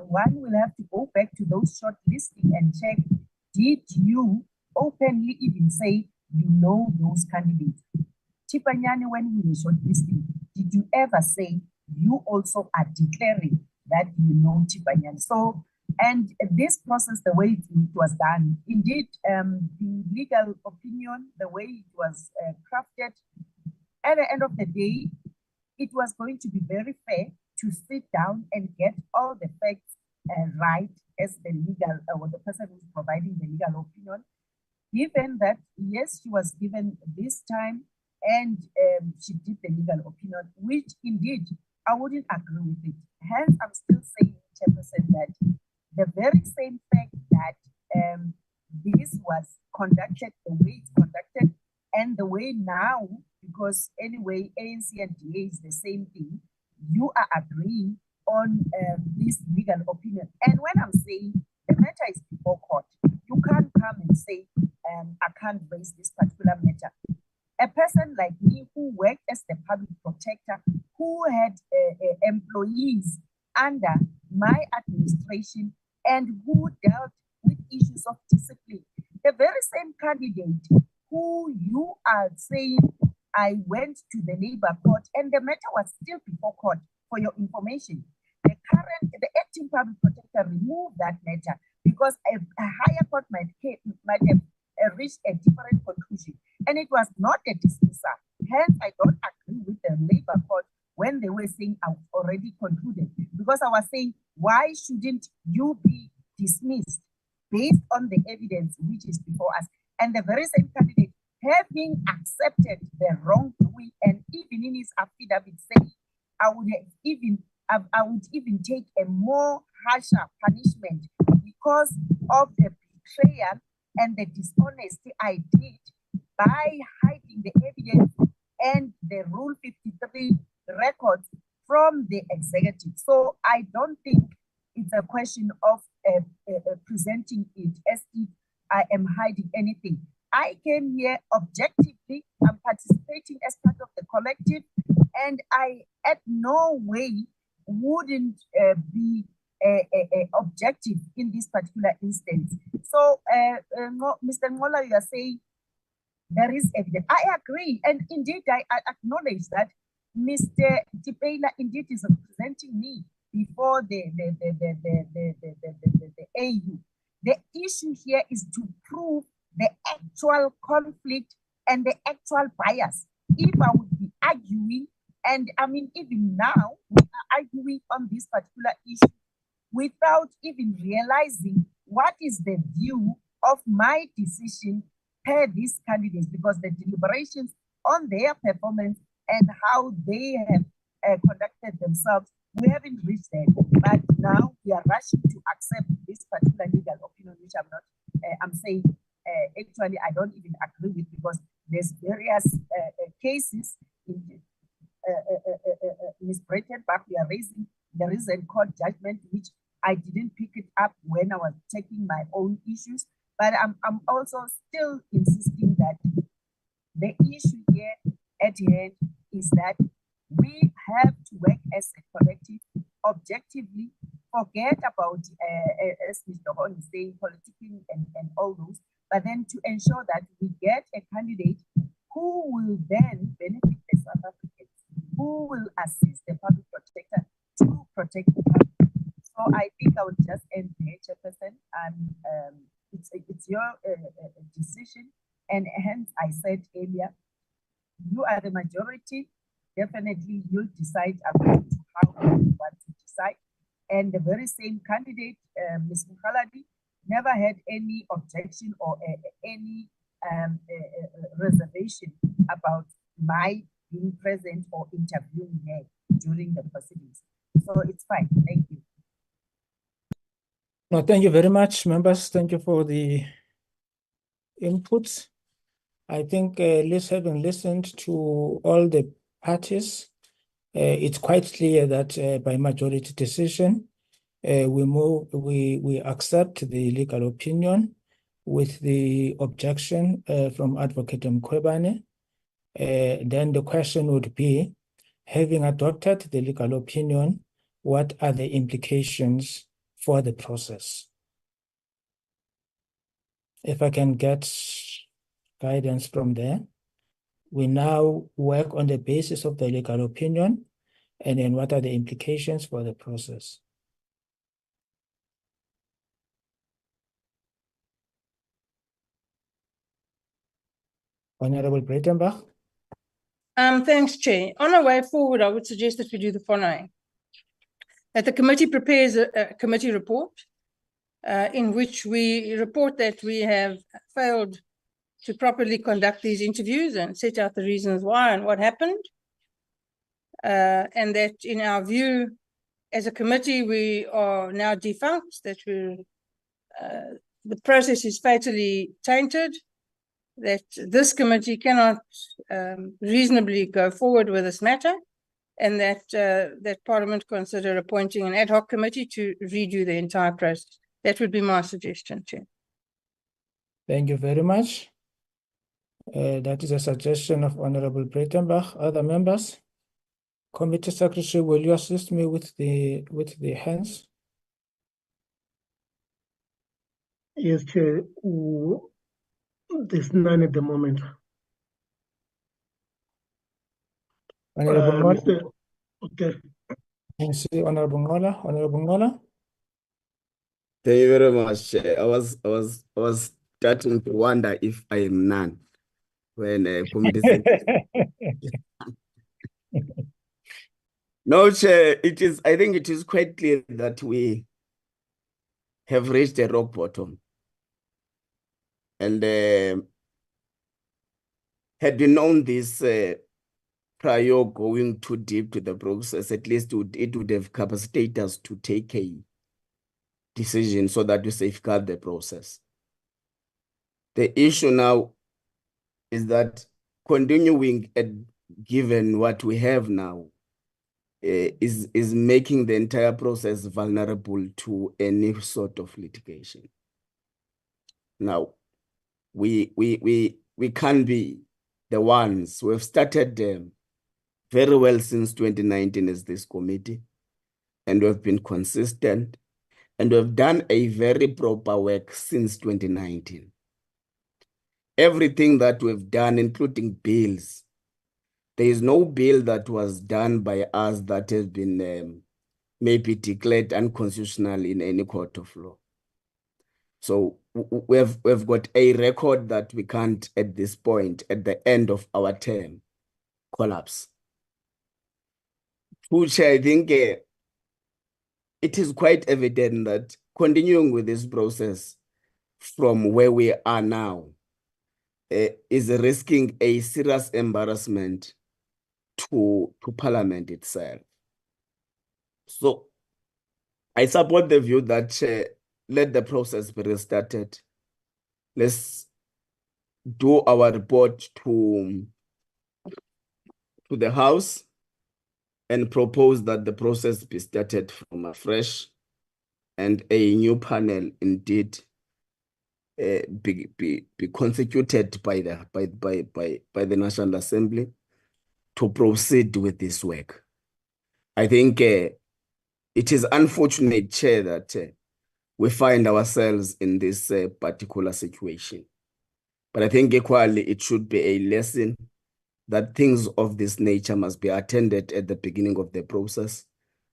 one will have to go back to those shortlisting and check, did you openly even say you know those candidates? Chipanyani, when we were shortlisting, did you ever say you also are declaring that you know Chipanyani? So, and this process, the way it was done, indeed, the legal opinion, the way it was crafted, at the end of the day, it was going to be very fair to sit down and get all the facts right as the legal, or the person who's providing the legal opinion, given that, yes, she was given this time and she did the legal opinion, which indeed, I wouldn't agree with it. Hence, I'm still saying, Chairperson, that the very same fact that this was conducted the way it's conducted and the way now, because anyway, ANC and DA is the same thing, you are agreeing on this legal opinion. And when I'm saying the matter is before court, you can't come and say, I can't raise this particular matter. A person like me who worked as the public protector, who had employees under my administration and who dealt with issues of discipline. The very same candidate who you are saying, I went to the labor court and the matter was still before court, for your information. The acting public protector removed that matter because a higher court might have reached a different conclusion. And it was not a dismissal. Hence, I don't agree with the labor court when they were saying I've already concluded. Because I was saying, why shouldn't you be dismissed based on the evidence which is before us? And the very same candidate, having accepted the wrongdoing, and even in his affidavit saying, I would even take a more harsher punishment because of the betrayal and the dishonesty I did by hiding the evidence and the Rule 53 records from the executive. So I don't think it's a question of presenting it as if I am hiding anything. I came here objectively. I'm participating as part of the collective, and I at no way wouldn't be objective in this particular instance. So, Mr. Ngola, you are saying there is evidence. I agree, and indeed I acknowledge that Mr. Tipela indeed is representing me before the AU. The issue here is to prove the actual conflict and the actual bias. If I would be arguing, and I mean, even now, we are arguing on this particular issue without even realizing what is the view of my decision per these candidates, because the deliberations on their performance and how they have conducted themselves, we haven't reached there. But now we are rushing to accept this particular legal opinion, which I'm not, I'm saying, actually, I don't even agree with, because there's various cases in Ms. Breitenbach we are raising. There is a court judgment which I didn't pick it up when I was taking my own issues, but I'm also still insisting that the issue here at hand is that we have to work as a collective, objectively, forget about, as Mr. Horn is saying, politicking and all those, but then to ensure that we get a candidate who will then benefit the South Africans, who will assist the public protector to protect the public. So I think I will just end there, Chairperson, and it's your decision. And hence I said earlier, you are the majority. Definitely you'll decide according to how you want to decide. And the very same candidate, Ms. Mukhaladi, never had any objection or any reservation about my being present or interviewing her during the proceedings. So it's fine. Thank you. No, thank you very much, members. Thank you for the inputs. I think having listened to all the parties, it's quite clear that by majority decision, we accept the legal opinion with the objection from Advocate Mkhwebane. Then the question would be, having adopted the legal opinion, what are the implications for the process? If I can get guidance from there. We now work on the basis of the legal opinion, and then what are the implications for the process? Honorable Breitenbach. Thanks, Chair. On our way forward, I would suggest that we do the following. That the committee prepares a committee report in which we report that we have failed to properly conduct these interviews and set out the reasons why and what happened. And that in our view, as a committee, we are now defunct, that the process is fatally tainted, that this committee cannot reasonably go forward with this matter, and that that Parliament consider appointing an ad hoc committee to redo the entire process. That would be my suggestion, Chair. Thank you very much. That is a suggestion of Honorable Breitenbach. Other members? Committee Secretary, will you assist me with the hands? Yes, Chair. There's none at the moment. Honorable Ngola. Mr. Okay. Can you see Honorable Ngola? Honorable Ngola? Thank you very much, Chair. I was starting to wonder if I am none when committee secretary. No, Chair, I think it is quite clear that we have reached a rock bottom. And had we known this prior going too deep to the process, at least it would have capacitated us to take a decision so that we safeguard the process. The issue now is that continuing given what we have now is making the entire process vulnerable to any sort of litigation. Now, we can't be the ones who have started very well since 2019 as this committee, and we have been consistent, and we have done a very proper work since 2019. Everything that we've done, including bills, there is no bill that was done by us that has been maybe declared unconstitutional in any court of law. So we've got a record that we can't, at this point, at the end of our term, collapse. Which I think it is quite evident that continuing with this process from where we are now is risking a serious embarrassment to Parliament itself. So I support the view that let the process be restarted. Let's do our report to the House and propose that the process be started from afresh and a new panel indeed be constituted by the National Assembly to proceed with this work. I think it is unfortunate, Chair, that we find ourselves in this particular situation. But I think equally it should be a lesson that things of this nature must be attended at the beginning of the process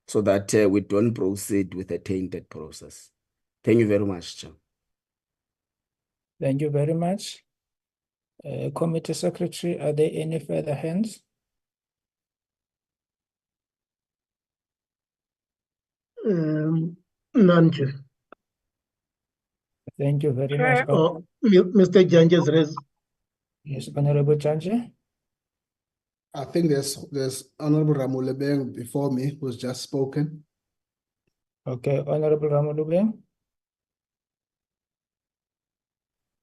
so that we don't proceed with a tainted process. Thank you very much, Chair. Thank you very much. Committee Secretary, are there any further hands? None, Chair. Thank you very Chair. much. Oh, Mr. Janja's raised. Yes, Honorable Janja. I think there's Honorable Ramulebeng before me who's just spoken. Okay, Honorable Ramulubeng.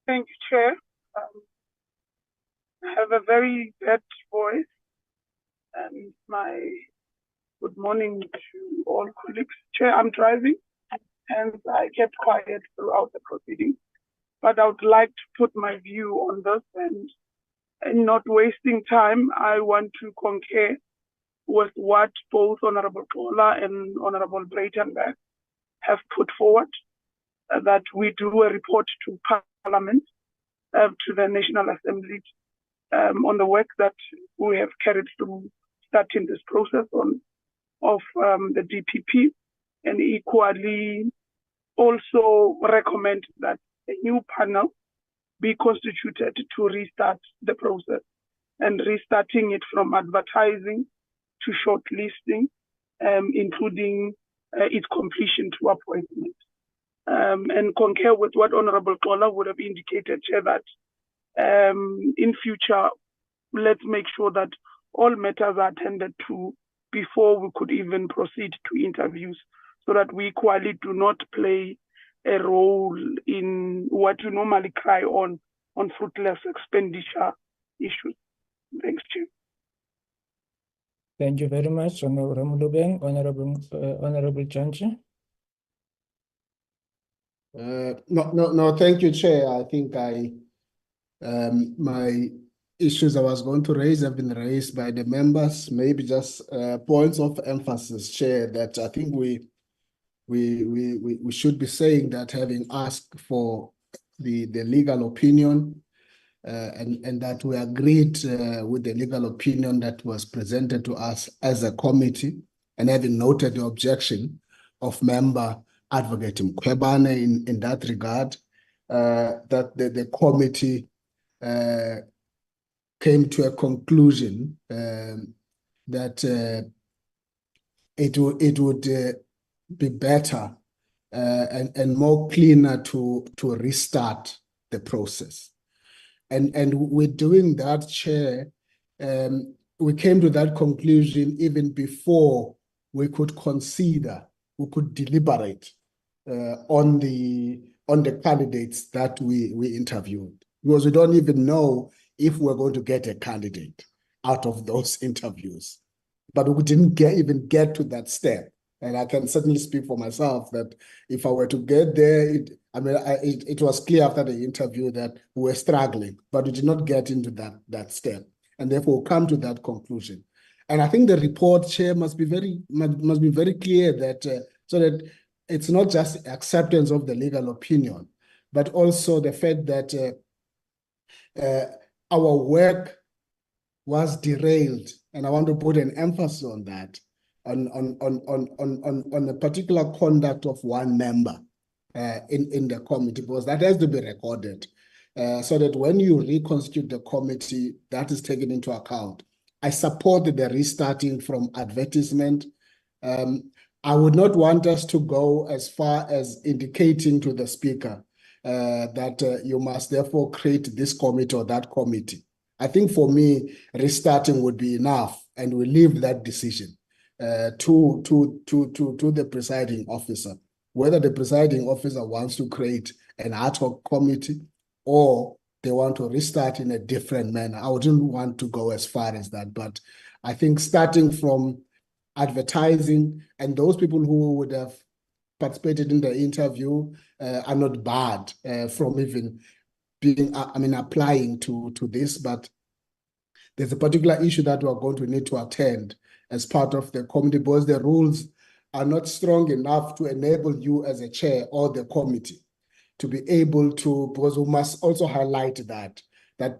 Thank you, Chair. I have a very bad voice, and my good morning to all colleagues. Chair, I'm driving, and I kept quiet throughout the proceedings, but I would like to put my view on this, and not wasting time, I want to concur with what both Honorable Kola and Honorable Breitenberg have put forward, that we do a report to Parliament, to the National Assembly, on the work that we have carried through starting this process of the DPP, and equally also recommend that a new panel be constituted to restart the process, and restarting it from advertising to shortlisting, including its completion to appointment. And concur with what Honorable Kola would have indicated, Chair, that in future, let's make sure that all matters are attended to before we could even proceed to interviews, so that we equally do not play a role in what you normally cry on fruitless expenditure issues. Thanks, Chair. Thank you very much, Honorable Ramulubeng. Honorable Janja. No, thank you, Chair. I think my issues I was going to raise have been raised by the members. Maybe just points of emphasis, Chair, that I think we we should be saying that having asked for the legal opinion and that we agreed with the legal opinion that was presented to us as a committee, and having noted the objection of member Advocate Mkhwebane in that regard, that the committee came to a conclusion that it would be better and more cleaner to restart the process. And with doing that, Chair, we came to that conclusion even before we could consider, we could deliberate on the candidates that we interviewed, because we don't even know if we're going to get a candidate out of those interviews. But we didn't even get to that step. And I can certainly speak for myself that if I were to get there, it was clear after the interview that we were struggling, but we did not get into that step, and therefore come to that conclusion. And I think the report, Chair, must be very clear that so that it's not just acceptance of the legal opinion, but also the fact that our work was derailed, and I want to put an emphasis on that. On the particular conduct of one member in the committee, because that has to be recorded, so that when you reconstitute the committee, that is taken into account. I support the restarting from advertisement. I would not want us to go as far as indicating to the speaker that you must therefore create this committee or that committee. I think for me, restarting would be enough, and we leave that decision to the presiding officer, whether the presiding officer wants to create an ad hoc committee or they want to restart in a different manner. I wouldn't want to go as far as that, but I think starting from advertising, and those people who would have participated in the interview are not barred from even being, applying to this, but there's a particular issue that we're going to need to attend as part of the committee, because the rules are not strong enough to enable you as a chair or the committee to be able to, because we must also highlight that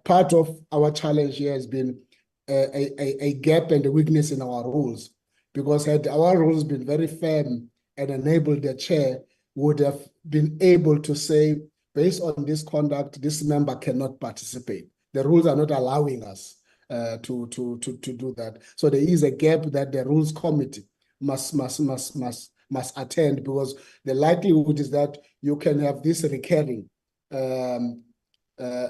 part of our challenge here has been a gap and a weakness in our rules, because had our rules been very firm and enabled the chair, would have been able to say, based on this conduct, this member cannot participate. The rules are not allowing us to do that. So there is a gap that the rules committee must attend, because the likelihood is that you can have this recurring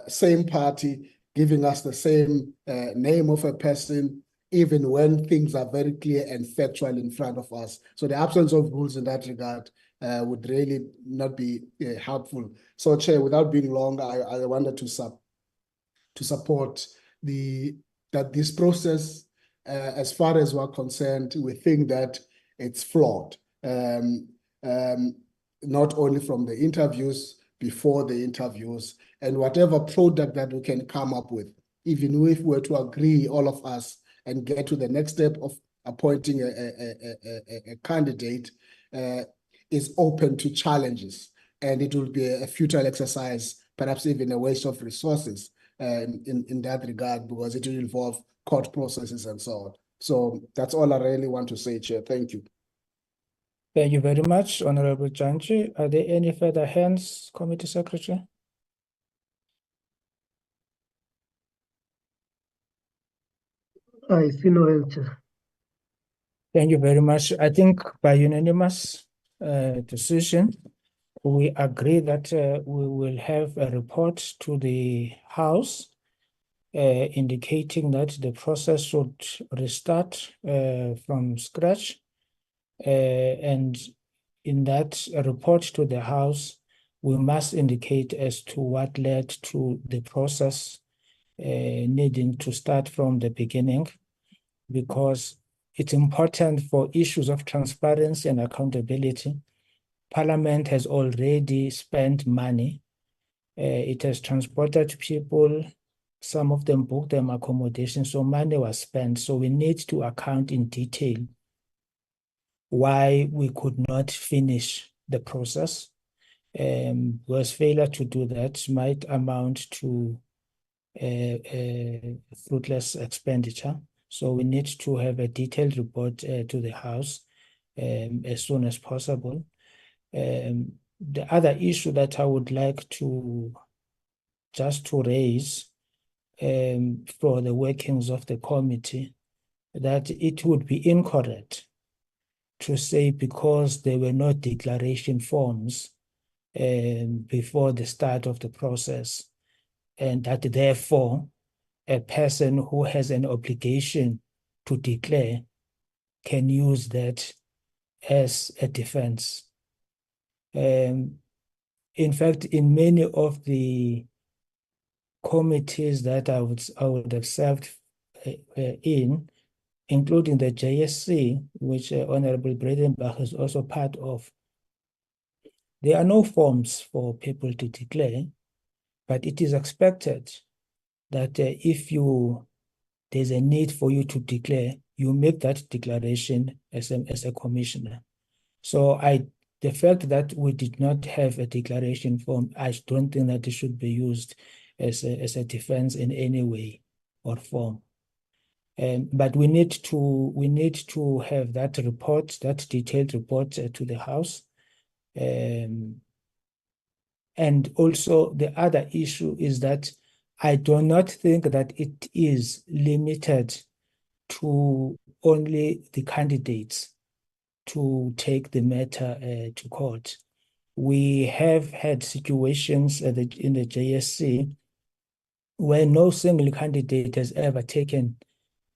same party giving us the same name of a person, even when things are very clear and factual in front of us. So the absence of rules in that regard would really not be helpful. So, Chair, without being long, I wanted to support that this process, as far as we're concerned, we think that it's flawed. Not only from the interviews, before the interviews, and whatever product that we can come up with, even if we were to agree, all of us, and get to the next step of appointing a candidate, is open to challenges, and it will be a futile exercise, perhaps even a waste of resources in that regard, because it will involve court processes and so on. So that's all I really want to say, Chair. Thank you. Thank you very much, Honorable Janji. Are there any further hands, Committee Secretary? I see no hands, Chair. Thank you very much. I think by unanimous decision, we agree that we will have a report to the House indicating that the process should restart from scratch. And in that report to the House, we must indicate as to what led to the process needing to start from the beginning, because it's important for issues of transparency and accountability. Parliament has already spent money. It has transported people. Some of them booked them accommodation, so money was spent. So we need to account in detail why we could not finish the process. Was failure to do that might amount to fruitless expenditure. So we need to have a detailed report to the House as soon as possible. The other issue that I would like to raise for the workings of the committee, that it would be incorrect to say because there were no declaration forms before the start of the process, and that therefore a person who has an obligation to declare can use that as a defense. In fact, in many of the committees that I would have served in, including the JSC, which Honorable Bredenbach is also part of, there are no forms for people to declare, but it is expected that if there's a need for you to declare, you make that declaration as a commissioner. So the fact that we did not have a declaration form, I don't think that it should be used as a defense in any way or form. But we need to have that report, that detailed report to the House. And also the other issue is that I do not think that it is limited to only the candidates to take the matter to court. We have had situations in the JSC where no single candidate has ever taken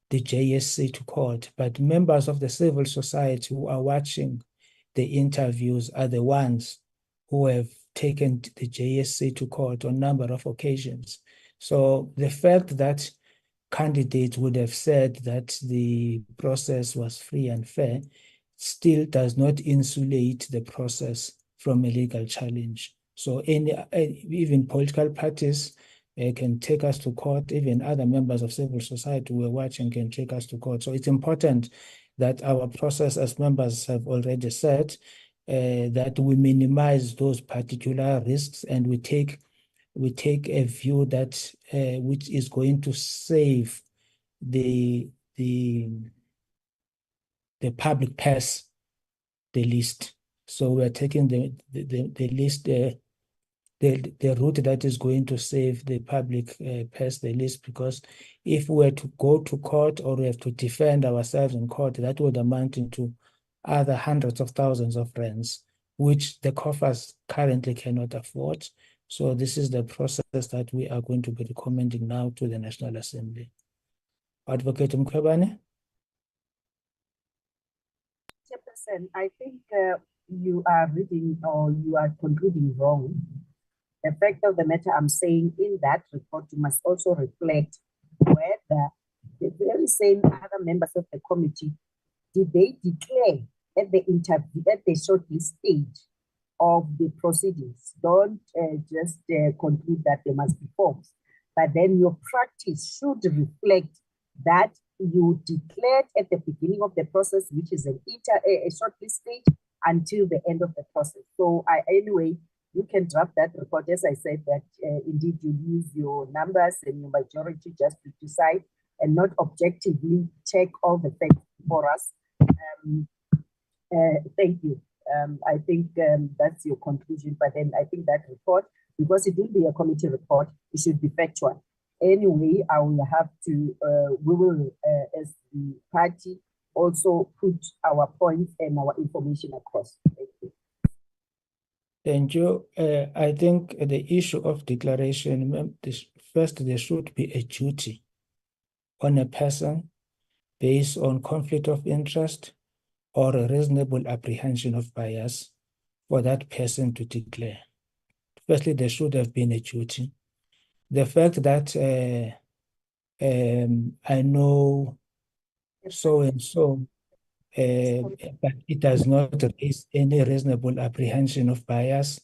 the JSC to court, but members of the civil society who are watching the interviews are the ones who have taken the JSC to court on a number of occasions. So the fact that candidates would have said that the process was free and fair still does not insulate the process from a legal challenge. So even political parties can take us to court, even other members of civil society who are watching can take us to court. So it's important that our process, as members have already said, that we minimize those particular risks and we take a view that which is going to save the public purse the least. So we're taking the least, the route that is going to save the public purse the least, because if we were to go to court or we have to defend ourselves in court, that would amount into other hundreds of thousands of rands, which the coffers currently cannot afford. So this is the process that we are going to be recommending now to the National Assembly. Advocate Mkhwebane? Chairperson, I think you are reading or you are concluding wrong. The fact of the matter, I'm saying in that report, you must also reflect whether the very same other members of the committee, did they declare at the interview, at the shortlist stage of the proceedings? Don't just conclude that there must be forms, but then your practice should reflect that you declared at the beginning of the process, which is a shortlist stage, until the end of the process. So anyway, you can draft that report, as I said, that indeed you use your numbers and your majority just to decide and not objectively check all the facts for us. Thank you. I think that's your conclusion, but then I think that report, because it will be a committee report, it should be factual. Anyway, I will have to, we will, as the party, also put our points and our information across. Thank you. Thank you. I think the issue of declaration, first, there should be a duty on a person based on conflict of interest or a reasonable apprehension of bias for that person to declare. Firstly, there should have been a duty. The fact that I know so-and-so, but it does not raise any reasonable apprehension of bias,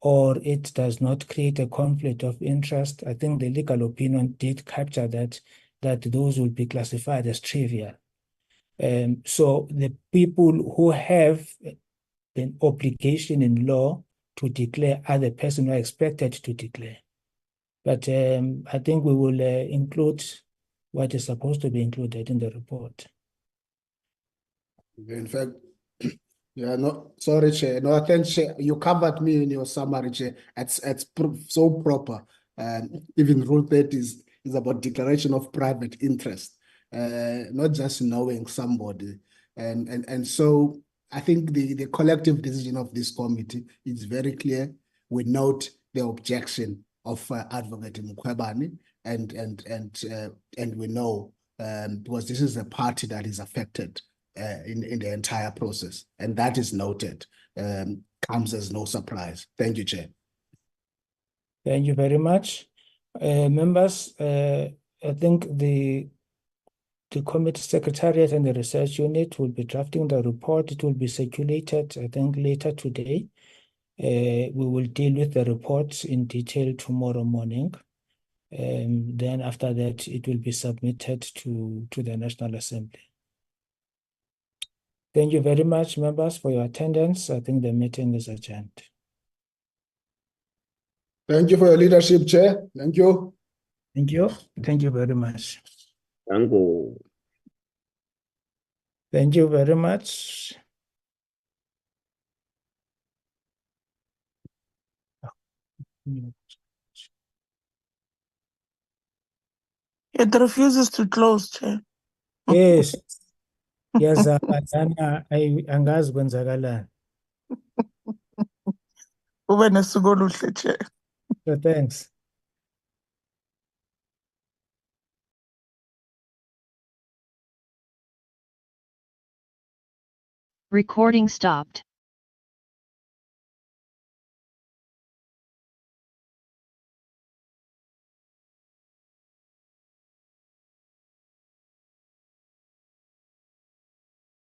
or it does not create a conflict of interest. I think the legal opinion did capture that those will be classified as trivial. So the people who have an obligation in law to declare are the person who are expected to declare. But I think we will include what is supposed to be included in the report. In fact, yeah, no, sorry, Chair. No, thanks, Chair. You covered me in your summary, Chair. It's so proper. Even Rule 30 is about declaration of private interest, not just knowing somebody. And so I think the collective decision of this committee is very clear. We note the objection of Advocate Mkhwebane, and we know because this is a party that is affected in the entire process, and that is noted. Comes as no surprise. Thank you, Chair. Thank you very much. Members, I think the committee secretariat and the research unit will be drafting the report. It will be circulated, I think, later today. We will deal with the reports in detail tomorrow morning. Then after that, it will be submitted to the National Assembly. Thank you very much, members, for your attendance. I think the meeting is adjourned. Thank you for your leadership, Chair. Thank you. Thank you. Thank you very much. Thank you. Thank you very much. It refuses to close, Chair. Yes. Yes, angazi kwenzakalani. Ube nesuku oluhle, Chair. So thanks. Recording stopped.